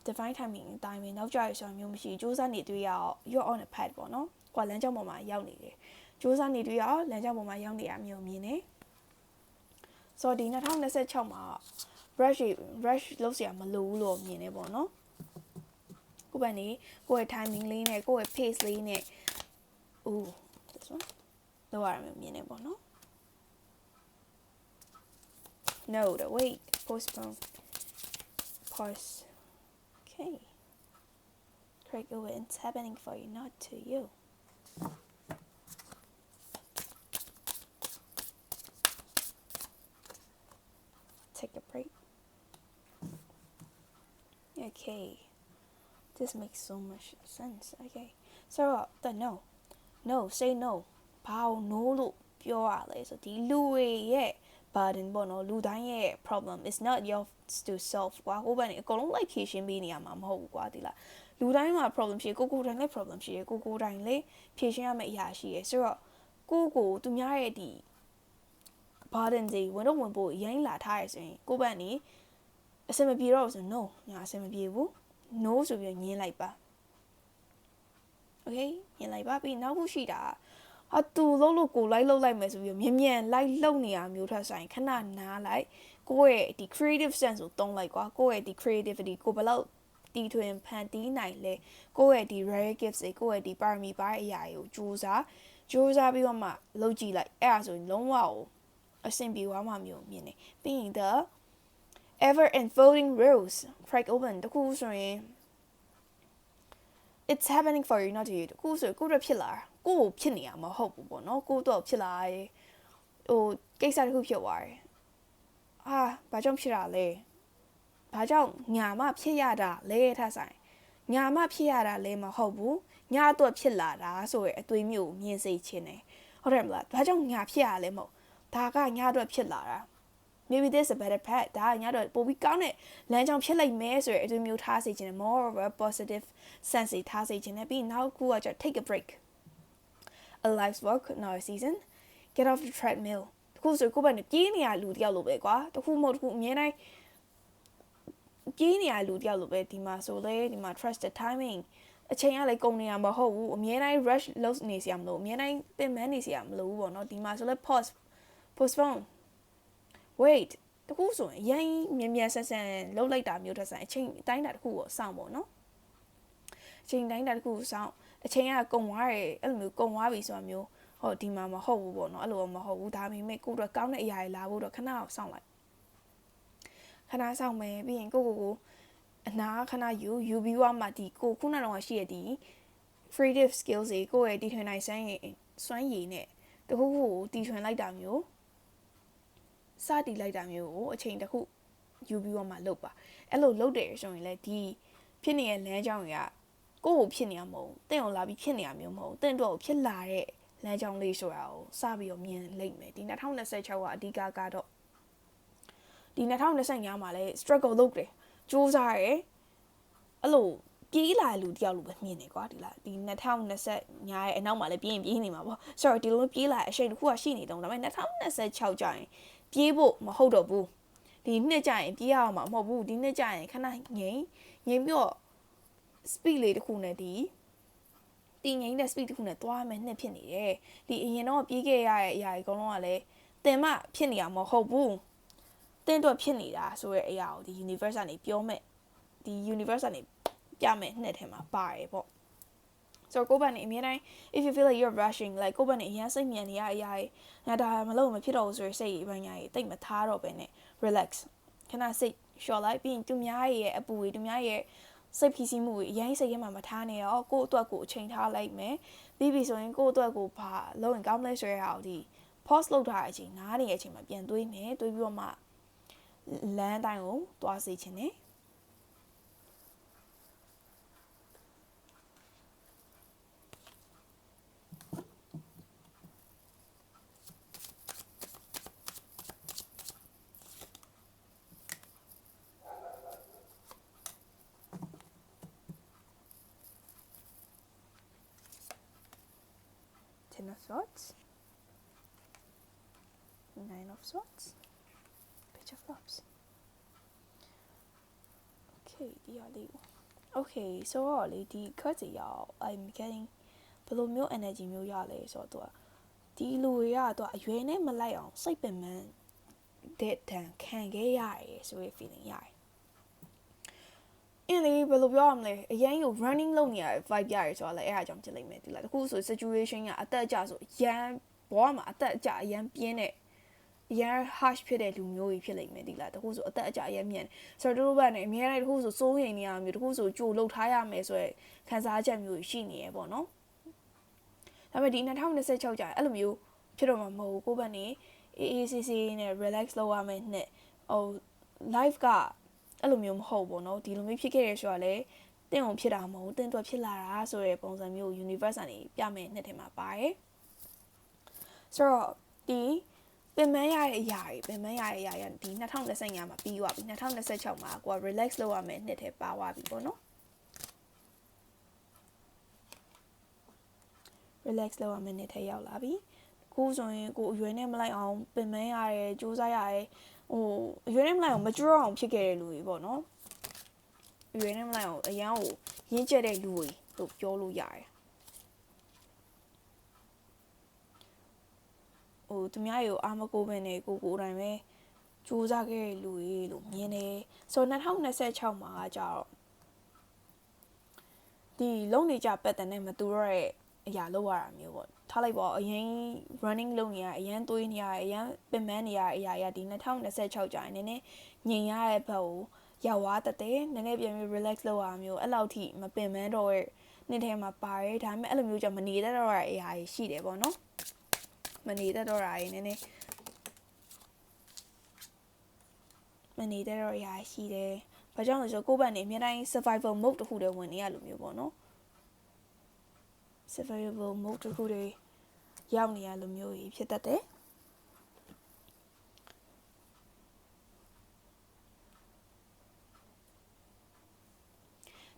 divine timing အတိုင်းပဲနောက်ကျရဆိုမျိုးမရှိစူးစမ်းနေတွေ့ရအောင် you're on a path ပေါ့နော်ကွာလမ်းကြောင်းပေါ်မှာရောက်နေတယ်စူးစမ်းနေတွေ့ရအောင်လမ်းကြောင်းပေါ်မှာရောက်နေရမျိုးမြင်နေဆိုတော့ဒီ2026မှာ rush လုပ်စရာမလိုဘူးလို့မြင်နေပေါ့နော်ကိုယ့်ဘက်နေကိုယ့်ရဲ့ timing လေးနဲ့ကိုယ့်ရဲ့ pace လေးနဲ့ooh this one လောက်ရမယ်မြင်နေပေါ့နော် no the wait postpone pause okay Craig over it's happening for you not to you take a break okay this makes so much sense okay so the no say no ဘာလို့ no လို့ပြောရလဲဆိုဒီလူရဲ့ burden ပေါ့နော်လူတိုင်းရဲ့ problem is not yours to solve ကွာဟိုဘက်နေအကုန်လုံးလိုက်ဖြေရှင်းပေးနေရမှာမဟုတ်ဘူးကွာဒီလားလူတိုင်းမှာ problem ရှိကိုတိုင်းလည်း problem ရှိတယ်ကိုတိုင်းလည်းဖြေရှင်းရမယ့်အရာရှိတယ်ဆိုတော့ကိုသူများရဲ့ဒီ burden တွေဝင်တော့ဝင်ဖို့ရိုင်းလာထားရဆိုရင်ကိုဘက်နေအဆင်မပြေတော့ဆို no ညာအဆင်မပြေဘူး no ဆိုပြီးညင်းလိုက်ပါ okay ညင်းလိုက်ပါပြီးနောက်ခုရှိတာဟာသူလို့ကိုလိုက်လိုက်မယ်ဆိုပြီးမြန်လိုက်လှုပ်နေရမျိုးထက်ဆိုင်ခဏနားလိုက်ကိုယ့်ရဲ့ဒီ creative sense ကိုတုံးလိုက်ကွာကိုယ့်ရဲ့ဒီ creativity ကိုဘယ်လောက်တီထွင်ဖန်တီးနိုင်လဲကိုယ့်ရဲ့ဒီ rare gifts တွေကိုယ့်ရဲ့ဒီပါရမီပါအရာတွေကိုစူးစမ်းပြီးတော့မှလုပ်ကြည့်လိုက်အဲ့ဒါဆိုရင်လုံးဝအဆင်ပြေသွားမှမျိုးမြင်နေပြီးရင် the ever unfolding rules crack open တခုဆိုရင် it's happening for you not to you တခုဆိုကိုရဖြစ်လာကိုဖြစ်နေရမှာမဟုတ်ဘူးပေါ့နော်ကိုတော့ဖြစ်လာတယ်ဟိုကိစ္စတစ်ခုဖြစ်သွားတယ်ဘာကြောင့်ဖြစ်တာလဲဘာကြောင့်ညာမဖြစ်ရတာလဲထဆိုင်ညာမဖြစ်ရတာလဲမဟုတ်ဘူးညာတော့ဖြစ်လာတာဆိုရယ်အသွေးမျိုးမြင်စေချင်တယ်ဟုတ်တယ်မလားဘာကြောင့်ညာဖြစ်ရလဲမဟုတ်ဒါကညာတော့ဖြစ်လာတာ maybe there's a better path ဒါညာတော့ပိုပြီးကောင်းတဲ့လမ်းကြောင်းဖြစ်လိုက်မယ်ဆိုရယ်အသွေးမျိုးထားစေချင်တယ် more of a positive sense ထားစေချင်တယ်ပြီးနောက်ခုကကျ take a break a life's work not a season get off the treadmill တခုဆိုကိုယ့်ဘက်နဲ့ပြေးနေရလူတယောက်လိုပဲကွာတခုမဟုတ်တခုအမြဲတမ်းပြေးနေရလူတယောက်လိုပဲဒီမှာဆိုလဲဒီမှာ trust the timing အချိန်ကလည်းကုန်နေရမဟုတ်ဘူးအမြဲတမ်း rush လုပ်နေစရာမလိုအမြဲတမ်းပင်ပန်းနေစရာမလိုဘူးပေါ့နော်ဒီမှာဆိုလဲ postpone wait တခုဆိုရင်မြန်ဆန်လှုပ်လိုက်တာမျိုးတစ်ဆိုင်အချိန်တိုင်းတာတခုကိုစောင့်ပေါ့နော်အချိန်တိုင်းတာတခုကိုစောင့်အချိန်ကကုန်သွားတယ်အဲ့လိုမျိုးကုန်သွားပြီဆိုတာမျိုးဟောဒီမှာမဟုတ်ဘူးပေါ့နော်အဲ့လိုမဟုတ်ဘူးဒါပေမဲ့ကိုတော့ကောင်းတဲ့အရာတွေလာဖို့တော့ခဏအောင်စောင့်လိုက်ခဏစောင့်မယ်ပြီးရင်ကိုအနာခဏယူပြီးွားမှဒီကိုခုနကတော့ရှိရတဲ့ creative skills တွေကိုရဲ့တီထွင်နိုင်စွမ်းရည်နဲ့တခုခုကိုတီထွင်လိုက်တာမျိုးစတီလိုက်တာမျိုးကိုအချိန်တစ်ခုယူပြီးတော့မှလုပ်ပါအဲ့လိုလုပ်တယ်ဆိုရင်လည်းဒီဖြစ်နေတဲ့လမ်းကြောင်းတွေကကိုဖြစ်နေရမဟုတ်တင့်ကိုလာပြီးဖြစ်နေရမျိုးမဟုတ်တင့်တော့ဖြစ်လာတဲ့လမ်းကြောင်းလေးဆိုတာကိုစပြီးတော့မြင်လိမ့်မယ်ဒီ2026ကအဓိကကတော့ဒီ2025မှာလည်း struggle လုပ်တယ်စူးစမ်းရဲအဲ့လိုပြေးလာလူတယောက်လိုပဲမြင်နေကွာဒီလားဒီ2025ရဲ့အနောက်မှာလည်းပြေးနေမှာပေါ့ဆိုတော့ဒီလိုပြေးလာအချိန်တစ်ခုကရှိနေတော့ဒါပေမဲ့2026ကျရင်ပြေးဖို့မဟုတ်တော့ဘူးဒီနှစ်ကျရင်ပြေးရအောင်မဟုတ်ဘူးဒီနှစ်ကျရင်ခဏငြိမ်ပြီးတော့ speed လေးတစ်ခုနဲ့ဒီငိမ့်တဲ့ speed တစ်ခုနဲ့သွားမယ်နှစ်ဖြစ်နေတယ်ဒီအရင်တော့ပြေးခဲ့ရတဲ့အရာတွေအကုန်လုံးကလည်းတင်မဖြစ်နေရမဟုတ်ဘူးတင်တော့ဖြစ်နေတာဆိုရဲအရာကိုဒီ universe ကနေပြောမဲ့ဒီ universe ကနေပြမဲ့နှစ်ထဲမှာပါတယ်ပေါ့ဆိုတော့ကိုယ့်ဘက်နေအများတိုင်း if you feel like you're rushing like ကိုယ့်ဘက်နေအရင်စိတ်မြန်နေရအရာတွေငါဒါမလုပ်မဖြစ်တော့ဘူးဆိုရယ်စိတ်ပိုင်းညာတွေတိတ်မထားတော့ပဲနဲ့ relax ခဏစိတ်လျှော့လိုက်ပြီးရင်သူများရဲ့အပူတွေသူများရဲ့စိတ်ဖိစီးမှုအရင်စိတ်ထဲမှာမထားနဲ့ရောကိုယ့်အတွက်ကိုအချိန်ထားလိုက်မယ်ပြီးပြီဆိုရင်ကိုယ့်အတွက်ကိုဘာလုပ်ရင်ကောင်းမလဲဆိုရအောင်ဒီ pause လုပ်ထားတဲ့အချိန်နားနေတဲ့အချိန်မှာပြန်တွေးမယ်တွေးပြီးတော့မှလမ်းတိုင်းကိုသွားစေချင်တယ်Ten of Swords, Nine of Swords, of flops okay ဒီရလေး okay ဆိုတော့လေဒီ card တွေရော I'm getting ဘယ်လိုမျိုး energy မျိုးရလဲဆိုတော့ဒီလူတွေကအရွယ်နဲ့မလိုက်အောင်စိတ်ပင်ပန်းတဲ့တန်ခံခဲ့ရတယ်ဆိုရ feeling ရတယ်အင်းလေဘယ်လိုပြောရမလဲအရင်က running လုပ်နေရ vibe ရတယ်ဆိုတော့လည်းအဲ့အကြောင်းဖြစ်လိမ့်မယ်ဒီလားတခုဆို situation ကအသက်အကျဆိုအရန်ဘောမှာအသက်အကျအရန်ပြင်းတဲ့အရန် harsh ဖြစ်တဲ့လူမျိုးကြီးဖြစ်လိမ့်မယ်ဒီလားတခုဆိုအသက်အကျအရန်မြန်ဆိုတော့တို့ဘက်နဲ့အများတိုင်းတခုဆိုစိုးရိမ်နေရမျိုးတခုဆိုကြိုလှုပ်ထားရမယ်ဆိုရယ်ခံစားချက်မျိုးရှိနေရပေါ့နော်ဒါပေမဲ့ဒီ2026ကြာအဲ့လိုမျိုးဖြစ်တော့မှမဟုတ်ကိုယ့်ဘက်နေ AACC နဲ့ relax လုပ်ရမယ်နဲ့ဟို live ကအဲ့လိုမျိုးမဟုတ်ဘူးเนาะဒီလိုမျိုးဖြစ်ခဲ့ရဆိုတော့လေတင့်အောင်ဖြစ်တာမဟုတ်တင့်တော့ဖြစ်လာတာဆိုတဲ့ပုံစံမျိုး universe ကနေပြမယ်နှစ်ထဲမှာပါတယ်ဆိုတော့ဒီပင်မရတဲ့အရာတွေပင်မရတဲ့အရာတွေဒီ2025မှာပြီးသွားပြီ2026မှာကိုက relax လုပ်ရမယ်နှစ်ထဲပါသွားပြီပေါ့နော် relax လုပ်ရမယ်နှစ်ထဲရောက်လာပြီခုဆိုရင်ကိုအရွယ်နဲ့မလိုက်အောင်ပင်မရရဲစူးစမ်းရရဲဟိုအရွယ်နဲ့မလိုက်အောင် mature အောင်ဖြစ်ခဲ့တဲ့လူတွေပေါ့နော်အရွယ်နဲ့မလိုက်အောင်အရန်ကိုရင်းကျက်တဲ့လူတွေလို့ပြောလို့ရတယ်ဟိုသူများတွေကိုအာမကိုပဲနဲ့ကိုအတိုင်းပဲစူးစမ်းခဲ့တဲ့လူတွေလို့မြင်တယ်ဆိုတော့2026မှာကြတော့ဒီလုံနေကြပတ်တဲ့နဲ့မတူတော့တဲ့အရာလောက်ရတာမျိုးပေါ့ထားလိုက်ပေါ့အရင် running လုပ်နေရအရင်သွေးနေရအရင်ပင်ပန်းနေရအရာဒီ2026ကြာနေနေငြိမ်ရတဲ့ဘက်ကိုရောက်သွားတဲ့နည်းနည်းပြန်ပြီး relax လုပ်ရမျိုးအဲ့လောက်ထိမပင်ပန်းတော့တဲ့နေ့ထဲမှာပါတယ်ဒါပေမဲ့အဲ့လိုမျိုးကြောင့်မနေတတ်တော့တဲ့အရာကြီးရှိတယ်ပေါ့နော်မနေတတ်တော့တာကြီးနည်းနည်းမနေတဲ့တော့အရာရှိတယ်ဘာကြောင့်လဲဆိုတော့ကိုယ့်ဘက်နေအများတိုင်း survival mode တခုတည်းဝင်နေရလို့မျိုးပေါ့နော်survival mode တခုတည်းရောက်နေရလိုမျိုးကြီးဖြစ်တတ်တယ်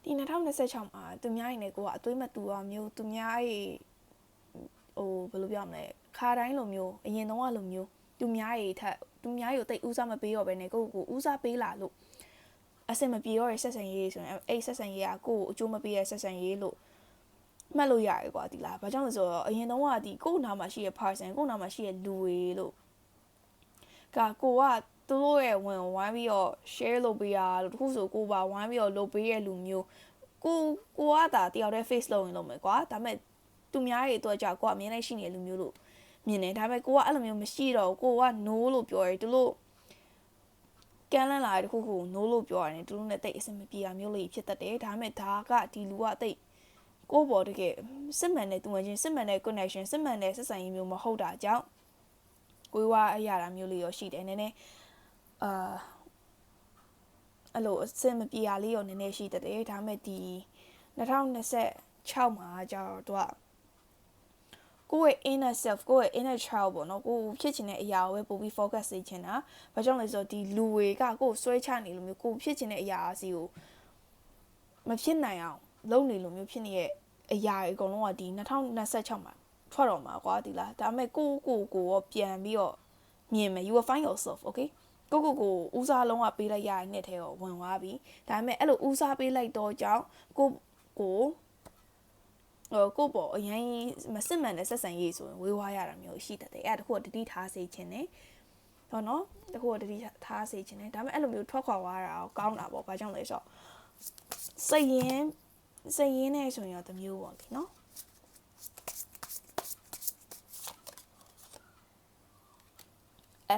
ဒီ2026မှာသူများရင်လည်းကိုကအသွေးမတူအောင်မျိုးသူများရဲ့ဟိုဘယ်လိုပြောမလဲခါတိုင်းလိုမျိုးအရင်တုန်းကလိုမျိုးသူများရဲ့ထက်သူများရဲ့တိတ်ဦးစားမပေးတော့ဘဲနဲ့ကိုဦးစားပေးလာလို့အဆင်မပြေတော့တဲ့ဆက်ဆံရေးဆိုရင်အဲ့ဆက်ဆံရေးကကိုအကျိုးမပေးရဆက်ဆံရေးလို့မှတ်လို့ရတယ်ကွာဒီလားဘာကြောင့်လဲဆိုတော့အရင်တုန်းကဒီကိုနာမှာရှိရ person ကိုနာမှာရှိရလူတွေလို့ကိုကသူတို့ရဲ့ဝင်ဝိုင်းပြီးတော့ share လုပ်ပေးရလို့တခုဆိုကိုပါဝိုင်းပြီးတော့လုပ်ပေးရလူမျိုးကိုကဒါတယောက်တည်း face လုပ်ရင်လုပ်မယ်ကွာဒါပေမဲ့သူများရဲ့အတွက်ကြောင့်ကိုကအမြဲတမ်းရှိနေလူမျိုးလို့မြင်တယ်ဒါပေမဲ့ကိုကအဲ့လိုမျိုးမရှိတော့ကိုက no လို့ပြောရတယ်သူတို့ကမ်းလန်းလာတဲ့တခုခု no လို့ပြောရတယ်သူတို့နဲ့တိတ်အဆင်မပြေတာမျိုးလေးဖြစ်တတ်တယ်ဒါပေမဲ့ဒါကဒီလူကတိတ်ကိုပေါ်တကယ်စစ်မှန်တဲ့သူငယ်ချင်းစစ်မှန်တဲ့ connection စစ်မှန်တဲ့ဆက်ဆံရေးမျိုးမဟုတ်တာကြောင့်ကိုယ်ကအရာတာမျိုးလေးရောရှိတယ်နည်းနည်းအဲ့လိုအဆင်မပြေတာလေးရောနည်းနည်းရှိတတ်တယ်ဒါပေမဲ့ဒီ2026မှာကျတော့သူကကိုယ့်ရဲ့ inner self ကိုယ့်ရဲ့ inner child ပေါ့နော်ကိုဖြစ်ချင်တဲ့အရာကိုပဲပို့ပြီး focus စေချင်တာဘာကြောင့်လဲဆိုတော့ဒီလူတွေကကိုဆွဲချနေလို့မျိုးကိုဖြစ်ချင်တဲ့အရာစီကိုမဖြစ်နိုင်အောင်လုပ်နေလို့မျိုးဖြစ်နေရဲ့အရာတွေအကုန်လုံးကဒီ2026မှာထွက်တော့မှာကွာဒီလားဒါပေမဲ့ကိုရောပြန်ပြီးတော့မြင်မယ် you will find yourself okay ကိုဦးစားလုံးကပေးလိုက်ရတဲ့နှစ်ထဲကိုဝင်သွားပြီဒါပေမဲ့အဲ့လိုဦးစားပေးလိုက်တော့ကြောင့်ကိုပေါ်အရင်မစစ်မှန်တဲ့ဆက်ဆံရေးဆိုရင်ဝေးဝါးရတာမျိုးရှိတတ်တယ်အဲ့ဒါတခုကတတိထားစေခြင်းနဲ့ဟောနော်တခုကတတိထားစေခြင်းနဲ့ဒါပေမဲ့အဲ့လိုမျိုးထွက်ခွာသွားတာကောင်းတာပေါ့ဘာကြောင့်လဲဆိုတော့စိတ်ရင်းနဲ့ဆိုရင်တော့တမျိုးပေါ့လေနော်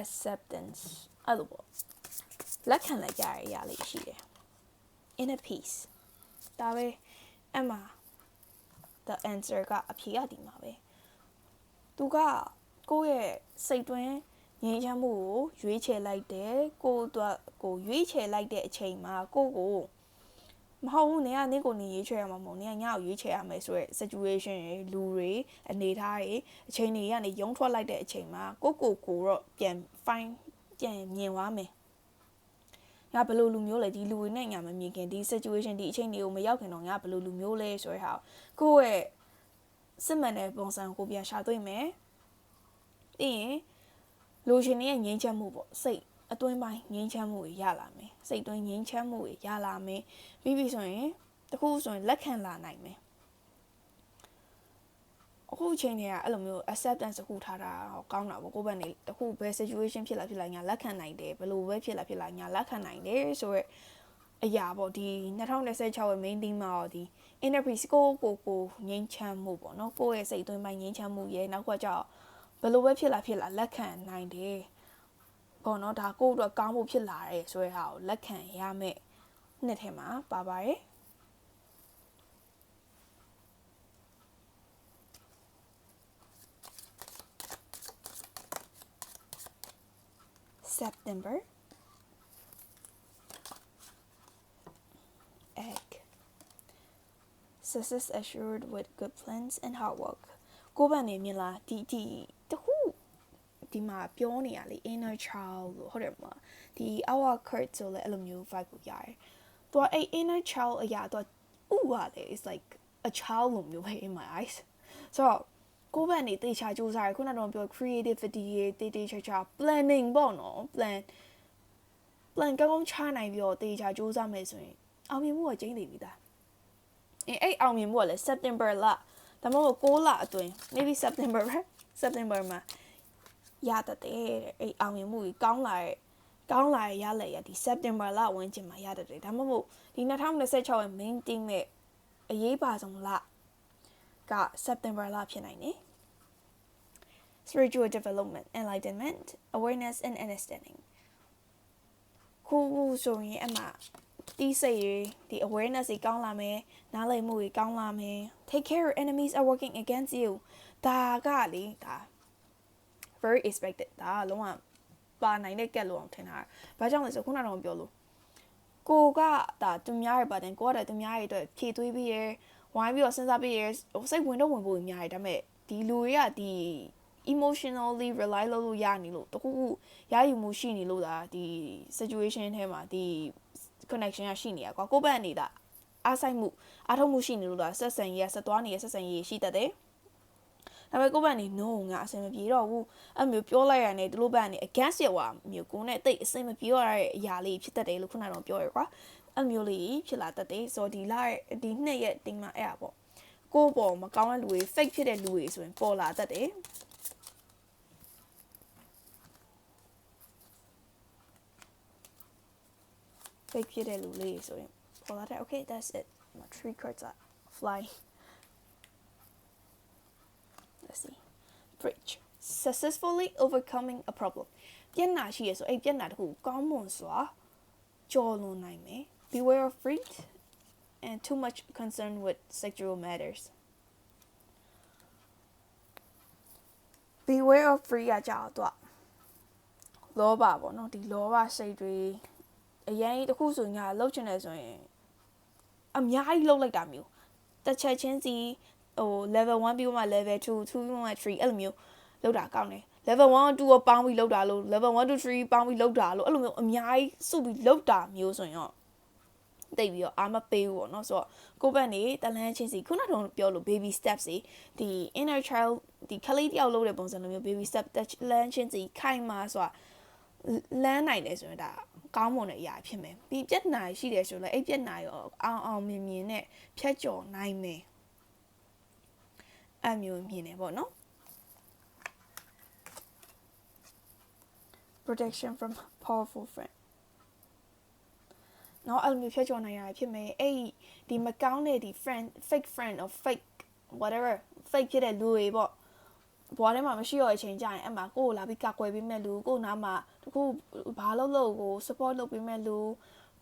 acceptance အဲ့လိုပေါ့လက်ခံလိုက်ကြရတဲ့အရာလေးရှိတယ် inner peace ဒါပဲအမှthe answer ကအဖြေရဒီမှာပဲသူကကိုယ့်ရဲ့စိတ်တွင်းငြိမ်းချမ်းမှုကိုရွေးချယ်လိုက်တယ်ကိုရွေးချယ်လိုက်တဲ့အချိန်မှာကိုမဟုတ်ဘူးနေကိုရွေးချယ်ရမှာမဟုတ်နေငါ့ကိုရွေးချယ်ရမယ်ဆိုရယ် situation တွေလူတွေအနေထားတွေအချိန်တွေကနေရုံးထွက်လိုက်တဲ့အချိန်မှာကိုတော့ပြန်မြင်သွားမယ်ငါဘယ်လိုလူမျိုးလဲဒီလူတွေနဲ့ငါမမြင်ခင်ဒီ situation ဒီအချိန်တွေကိုမရောက်ခင်တော့ငါဘယ်လိုလူမျိုးလဲဆိုရဟာကိုယ့်ရဲ့စစ်မှန်တဲ့ပုံစံကိုပြန်ရှာတွေ့မယ်ပြီးရင်လူရှင်ရဲ့ငြိမ်းချမ်းမှုပေါ့စိတ် အတွင်းပိုင်းငြိမ်းချမ်းမှုတွေရလာမယ်စိတ်တွင်းငြိမ်းချမ်းမှုတွေရလာမယ်ပြီးပြီဆိုရင်တခုဆိုရင်လက်ခံလာနိုင်မယ်အခုချိန်တွေကအဲ့လိုမျိုး acceptance တခုထားတာကောင်းတာပေါ့ကိုယ့်ဘက်နေတခုဘယ် situation ဖြစ်လာညာလက်ခံနိုင်တယ်ဘယ်လိုပဲဖြစ်လာညာလက်ခံနိုင်တယ်ဆိုရက်အရာပေါ့ဒီ2026ရဲ့ main theme မှာတော့ဒီ inner peace ကိုငြိမ်းချမ်းမှုပေါ့နော်ကိုယ့်ရဲ့စိတ်အတွင်းပိုင်းငြိမ်းချမ်းမှုရဲ့နောက်ကကြောက်ဘယ်လိုပဲဖြစ်လာလက်ခံနိုင်တယ်ပေါ့နော်ဒါကိုယ့်အတွက်ကောင်းဖို့ဖြစ်လာတယ်ဆိုတဲ့ဟာကိုလက်ခံရမယ်နှစ်ထဲမှာပါပါတယ်September egg success assured with good plans and hard work ကိုယ့်ဘက်နေမြင်လားဒီတခုဒီမှာပြောနေရလေ inner child လို့ဟုတ်တယ်မလားဒီ our card ဆိုလဲအဲ့လိုမျိုး vibe ကိုရတယ်သူကအဲ့ inner child အရာသူကဥပါလေ is like a child လို့မျိုးပဲ in my eyes ဆိုတော့ကိုယ့်ဘက်နေတေချာစူးစမ်းရခုနကတော့ပြော creativity တေချာ planning ပေါ့နော် plan ကောင်းချနိုင်ပြီးတော့တေချာစူးစမ်းမယ်ဆိုရင်အောင်မြင်မှုကကျင်းနေပြီသားအဲ့အောင်မြင်မှုကလည်း September လဒါမှမဟုတ်6လအတွင်း maybe September မှာရတတ်တယ်အဲ့အောင်မြင်မှုကြီးကောင်းလာရလေရဒီ September လဝန်းကျင်မှာရတတ်တယ်ဒါမှမဟုတ်ဒီ2026ရဲ့ main theme ရဲ့အရေးပါဆုံးလက September လဖြစ်နိုင်တယ် spiritual development enlightenment awareness and understanding ခုဆိုရင်အမှတီးစိတ်တွေဒီ awareness တွေကောင်းလာမယ်နားလည်မှုတွေကောင်းလာမယ် take care your enemies are working against you ဒါကလေဒါ very expected ဒါလုံးဝပါနိုင်တဲ့ကက်လို့အောင်ထင်တာဘာကြောင့်လဲဆိုခုနကတော့ပြောလို့ကိုကဒါသူများရပါတယ်ကိုကဒါသူများရအတွက်ဖြည့်သွေးပြီးရဝိုင်းပြီးတော့စဉ်းစားပြီးရစိတ်ဝင်တော့ဝင်ဖို့များတယ်ဒါပေမဲ့ဒီလူတွေကဒီ emotionally rely လုပ်လို့ရနေလို့တခုခုရယူမှုရှိနေလို့ဒါဒီ situation ထဲမှာဒီ connection ရရှိနေရကွာကိုယ့်ဘက်နေတာအားဆိုင်မှုအားထုတ်မှုရှိနေလို့ဒါဆက်ဆံရေးဆက်သွားနေတဲ့ဆက်ဆံရေးရှိတတ်တယ်ဒါပေမဲ့ကိုယ့်ဘက်နေ no ငါအဆင်မပြေတော့ဘူးအဲ့မျိုးပြောလိုက်ရတယ်ဒီလိုဘက်နေ against ရပါမျိုးကိုနဲ့တိတ်အဆင်မပြေရတဲ့အရာလေးဖြစ်တတ်တယ်လို့ခုနကတော့ပြောရကွာအဲ့မျိုးလေးဖြစ်လာတတ်တယ်ဆိုတော့ဒီနှစ်ရက်တင်းမှာအဲ့ပေါ့ကိုယ့်ပေါ်မကောင်းတဲ့လူတွေ fake ဖြစ်တဲ့လူတွေဆိုရင်ပေါ်လာတတ်တယ်fake ဖြစ်တဲ့လူလေးဆိုရင်ပေါ်လာတဲ့ okay that's it my 3 cards are fly let's see bridge successfully overcoming a problem ပြန်နာရှိရဆိုအဲ့ပြန်နာတခုကောင်းမွန်စွာကျော်လွန်နိုင်မယ် beware of greed and too much concern with sexual matters beware of greed ကကြောက်တော့လောဘပေါ့နော်ဒီလောဘစိတ်တွေအရင်တခုဆိုညာလှုပ်ချင်တယ်ဆိုရင်အများကြီးလှုပ်လိုက်တာမျိုးတစ်ချက်ချင်းစီဟို level 1ပြီးမှ level 2 2ပြီးမှ3အဲ့လိုမျိုးလှုပ်တာကောင်းတယ် level 1 2ကိုပေါင်းပြီးလှုပ်တာလို့ level 1 2 3ပေါင်းပြီးလှုပ်တာလို့အဲ့လိုမျိုးအများကြီးစုပြီးလှုပ်တာမျိုးဆိုရင်တော့တိတ်ပြီးတော့အာမပေးဘူးပေါ့နော်ဆိုတော့ကိုယ့်ဘက်နေတလန်းချင်းစီခုနကတော့ပြောလို့ baby steps တွေဒီ inner child ဒီကလေးတယောက်လုပ်တဲ့ပုံစံလိုမျိုး baby step တလန်းချင်းစီခိုင်မာဆိုတာလမ်းနိုင်တယ်ဆိုရင်ဒါကောင်းမွန်တဲ့အရာဖြစ်မယ်ပြီးပြက်နာရှိတယ်ဆိုလည်းအဲ့ပြက်နာရောအောင်မြင်နဲ့ဖြတ်ကျော်နိုင်မယ်အမျိုးမြင်နေပေါ့နော် protection from powerful friend နော်အဲ့လိုမျိုးဖြတ်ကျော်နိုင်ရဖြစ်မယ်အဲ့ဒီမကောင်းတဲ့ဒီ fake friend or fake whatever fake ဖြစ်တဲ့လူတွေပေါ့ဘွားထဲမှာမရှိတော့တဲ့အချိန်ကျရင်အမှကိုကိုလာပြီးကာကွယ်ပေးမဲ့လူကိုနားမှာတခုဘာလို့ကို support လုပ်ပေးမဲ့လူ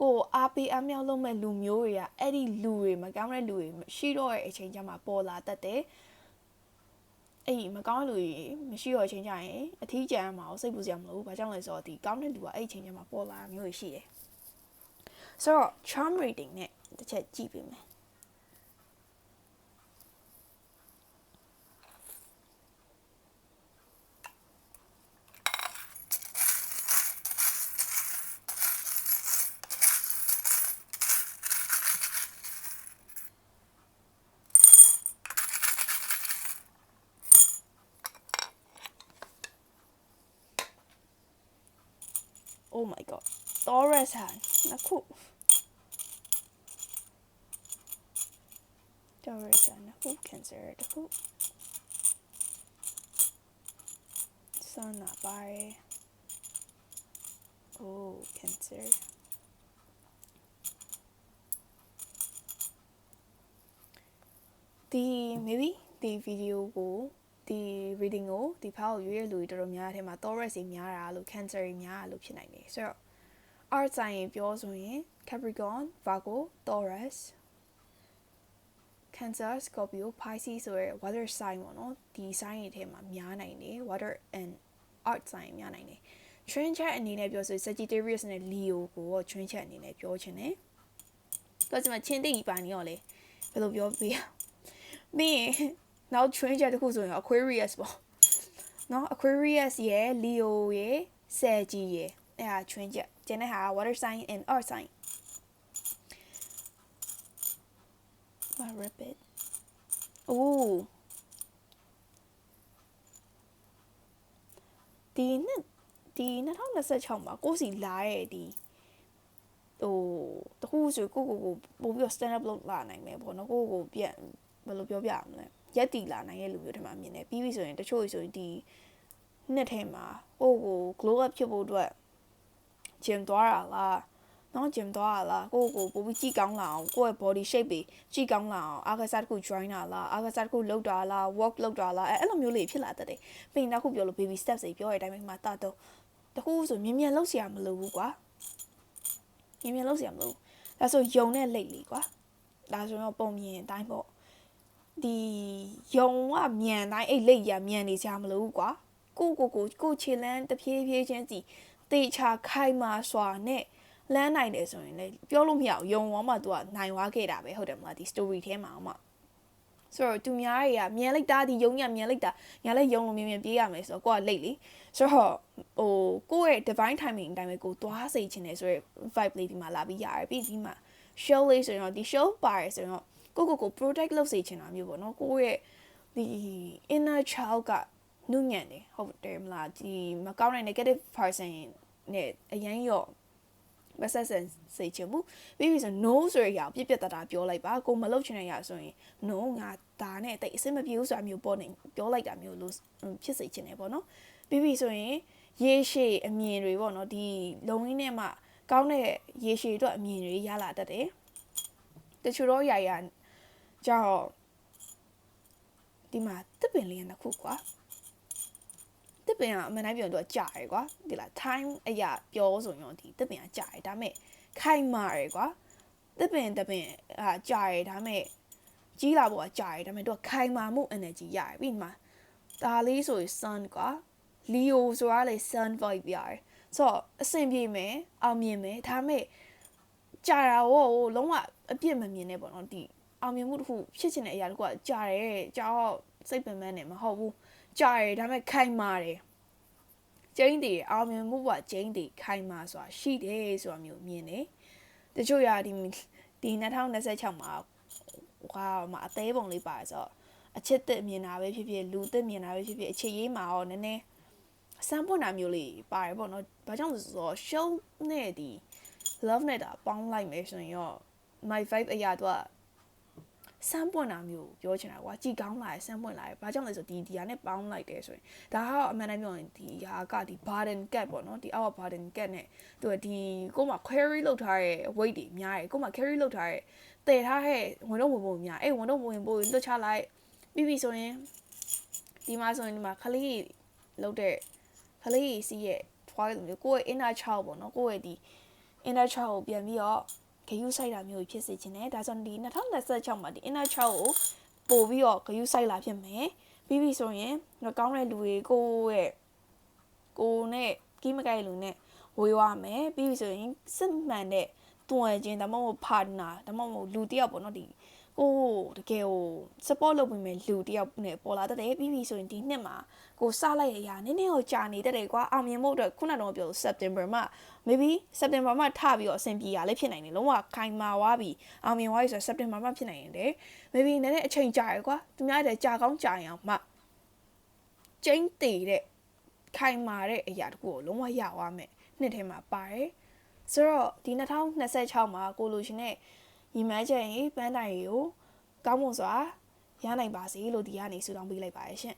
ကိုအားပေးအမြောက်လုပ်မဲ့လူမျိုးတွေကအဲ့ဒီလူတွေမကောင်းတဲ့လူတွေမရှိတော့တဲ့အချိန်ကျမှပေါ်လာတတ်တယ်အဲ့မကောင်းတဲ့လူတွေမရှိတော့တဲ့အချိန်ကျရင်အထီးကျန်မှာစိတ်ပူစရာမလိုဘူးဘာကြောင့်လဲဆိုတော့ဒီကောင်းတဲ့လူကအဲ့အချိန်ကျမှပေါ်လာမျိုးတွေရှိတယ်ဆိုတော့ charm rating နဲ့တစ်ချက်ကြည့်ပေးမယ်โอ้ Oh my god Taurus ဟာနှစ်ခု Taurus ဟာနှစ်ခု Cancer တစ်ခု Sun ကပါတယ် Oh Cancer maybe ဒီ video ကိုဒီ reading ကိုဒီ file ကိုရွေးရလူတွေတော်တော်များထဲမှာ Taurus တွေများတာလို့ Cancer တွေများတာလို့ဖြစ်နိုင်တယ်ဆိုတော့ Art sign ပြောဆိုရင် Capricorn Virgo Taurus Cancer Scorpio Pisces ဆိုရယ် water sign ပေါ့နော်ဒီ sign တွေထဲမှာများနိုင်တယ် water and art sign များနိုင်တယ် twin chat အနေနဲ့ပြောဆို Sagittarius နဲ့ Leo ကို twin chat အနေနဲ့ပြောချင်တယ်တော့ကျွန်မချင်းသိပါနေရောလေဘယ်လိုပြောပြမင်းနောက် twin chat တခုဆိုရင် Aquarius ပေါ့နော် Aquarius ရယ် Leo ရယ် Sag ရယ်အဲ့ဒါ twin chat ကျန်တဲ့ဟာ water sign and earth sign rapid oh ဒီ2026မှာကိုစီလာရဲ့ဒီဟိုတခုဆိုကိုပို့ပြီး stand up လုပ်လာနိုင်မယ်ပေါ့နော်ကိုပြန်ဘယ်လိုပြောပြရမလဲရက်တီလာနိုင်ရဲ့လူမျိုးတွေမှာမြင်တယ်ပြီးပြီဆိုရင်တချို့ဆိုရင်ဒီနှစ်ထဲမှာကို glow up ဖြစ်ဖို့အတွက် gym သွားတာလားနော် gym သွားတာလားကိုပို့ပြီးကြည့်ကောင်းလာအောင်ကိုယ့်ရဲ့ body shape တွေကြည့်ကောင်းလာအောင်အားကစားတစ်ခု join တာလားအားကစားတစ်ခုလုပ်တာလား work လုပ်တာလားအဲ့လိုမျိုးလေးဖြစ်လာတတ်တယ်ပြီးရင်နောက်ခုပြောလို့ baby steps တွေပြောရတဲ့အတိုင်းမှာတတော့တခုဆိုမြင်မြင်လောက်เสียမလို့ဘူးကွာမြင်မြင်လောက်เสียမလို့ဒါဆိုယုံနဲ့လိတ်လीကွာဒါဆိုတော့ပုံမြင်အတိုင်းပေါ့ဒီယုံကမြန်တိုင်းအဲ့လိတ်ရမြန်နေစရာမလိုဘူးကွာကိုခြေလန်းတဖြည်းဖြည်းချင်းစီတေချာခိုင်မာစွာနဲ့လမ်းနိုင်တယ်ဆိုရင်လည်းပြောလို့မရအောင်ယုံဝါမှ तू ကနိုင်ွားခဲ့တာပဲဟုတ်တယ်မလားဒီ story ထဲမှာမှဆိုတော့သူများတွေကမြန်လိုက်တာဒီယုံညမြန်လိုက်တာညာလည်းယုံလို့မြင်ပြေးရမယ်ဆိုတော့ကိုကလိတ်လေဆိုတော့ဟိုကိုယ့်ရဲ့ divine timing အတိုင်းပဲကိုသွားစေချင်တယ်ဆိုတော့ vibe လေးဒီမှာလာပြီးရတယ်ပြီးဒီမှာ show လေးဆိုရင်ဒီ show ပါတယ်ဆိုတော့ကို protect လုပ်စေချင်တာမျိုးပေါ့နော်ကိုယ့်ရဲ့ဒီ inner child ကနုညံ့တယ်ဟုတ်တယ်မလားဒီမကောင်းတဲ့ negative person နဲ့အရန်ရော့မဆက်ဆံစေချင်ဘူးပြီးပြီဆို no ဆိုရရပြပြတတာပြောလိုက်ပါကိုမလုပ်ချင်တဲ့ရဆိုရင် no ငါဒါနဲ့တိတ်အဆင်မပြေဘူးဆိုတာမျိုးပေါ်နေပြောလိုက်တာမျိုးလို့ဖြစ်စေချင်တယ်ပေါ့နော်ပြီးပြီဆိုရင်ရေရှည်အမြင်တွေပေါ့နော်ဒီလုံရင်းနဲ့မှကောင်းတဲ့ရေရှည်အတွက်အမြင်တွေရလာတတ်တယ်တချို့တော့ရကြောက်ဒီမှာတစ်ပင်လေးနှစ်ခုကွာတစ်ပင်ကအမှန်တိုင်းပြောရင်သူကကြာရယ်ကွာဒီလား time အရာပြောဆိုရင်ဒီတစ်ပင်ကကြာရယ်ဒါမဲ့ခိုင်မာရယ်ကွာတစ်ပင်ကြာရယ်ဒါမဲ့ကြီးလာဖို့ကကြာရယ်ဒါမဲ့သူကခိုင်မာမှု energy ရရယ်ပြီးမှဒါလေးဆိုရင် sun ကွာ Leo ဆိုတာလေ sun vibe ရရယ်ဆိုတော့အဆင်ပြေမယ်အောင်မြင်မယ်ဒါမဲ့ကြာတာကိုလုံးဝအပြစ်မမြင်နဲ့ပေါ့နော်ဒီအောင်မြင်မှုတစ်ခုဖြစ်ချင်တဲ့အရာတခုကကြာတယ်ကြာတော့စိတ်ပင်ပန်းနေမဟုတ်ဘူးကြာတယ်ဒါပေမဲ့ခိုင်မာတယ်ကျင်းတည်အောင်မြင်မှုကကျင်းတည်ခိုင်မာဆိုတာရှိတယ်ဆိုတာမျိုးမြင်တယ်တချို့ရာဒီ2026မှာအသေးပုံလေးပါတယ်ဆိုတော့အချစ်သက်မြင်တာပဲဖြစ်ဖြစ်လူသက်မြင်တာပဲဖြစ်ဖြစ်အခြေရေးမှာရောနည်းနည်းစမ်းပွင့်တာမျိုးလေးပါတယ်ပေါ့နော်ဘာကြောင့်လဲဆိုတော့ show နဲ့ဒီ love နဲ့တာပေါင်းလိုက်မယ်ဆိုရင်ရော my vibe အရာတော့စမ်းပွင့်တာမျိုးပြောချင်တာကွာကြည်ကောင်းလာစမ်းပွင့်လာဘာကြောင့်လဲဆိုဒီဟာနဲ့ပေါင်းလိုက်တယ်ဆိုရင်ဒါကအမှန်တမ်းပြောရင်ဒီဟာကဒီ burden cat ပေါ့နော်ဒီအောက် burden cat နဲ့သူကဒီကိုမှ carry လုပ်ထားတဲ့ weight တွေများတယ်ကိုမှ carry လုပ်ထားတဲ့တည်ထားတဲ့ဝင်တော့ဝင်ဖို့များအဲ့ဝင်တော့ဝင်ဖို့လွတ်ချလိုက်ပြီးပြီဆိုရင်ဒီမှာဆိုရင်ဒီမှာခလေးလုပ်တဲ့ခလေးစီးရဲ့ twilight မျိုးကိုယ့်ရဲ့ inner child ပေါ့နော်ကိုယ့်ရဲ့ဒီ inner child ကိုပြန်ပြီးတော့ဂယုစိုက်တာမျိုးဖြစ်စေချင်တယ်ဒါဆိုဒီ2026မှာဒီ inner child ကိုပို့ပြီးတော့ဂယုစိုက်လာဖြစ်မယ်ပြီးပြီဆိုရင်ကောင်းတဲ့လူတွေကိုနဲ့ကြီးမကိုက်လူနဲ့ဝေးသွားမယ်ပြီးပြီဆိုရင်စစ်မှန်တဲ့တွယ်ချင်းဒါမှမဟုတ် partner ဒါမှမဟုတ်လူတယောက်ပေါ့နော်ဒီကိုတကယ်ကို support လုပ်ပေးမယ်လူတယောက်နဲ့ပေါ်လာတတ်တယ်ပြီးပြီဆိုရင်ဒီနှစ်မှာကိုစလိုက်ရရနည်းနည်းကိုကြာနေတတ်တယ်ကွာအောင်မြင်ဖို့အတွက်ခုနကတော့ပြော September မှာ maybe September မှာထပြီးတော့အဆင်ပြေရလဲဖြစ်နိုင်တယ်လုံးဝခိုင်မာသွားပြီအောင်မြင်သွားပြီဆို September မှာဖြစ်နိုင်တယ် maybe နည်းနည်းအချိန်ကြာရကွာသူများတဲ့ကြာကောင်းကြာရင်မှကျင်းတည်တဲ့ခိုင်မာတဲ့အရာတခုကိုလုံးဝရသွားမယ် နှစ်ထဲမှာပါတယ်ဆိုတော့ဒီ2026မှာကိုလိုရှင်နဲ့ညီမချက်ရင်ပန်းတိုင်ကိုကောင်းမွန်စွာရနိုင်ပါစေလို့ဒီကနေဆုတောင်းပေးလိုက်ပါရရှင်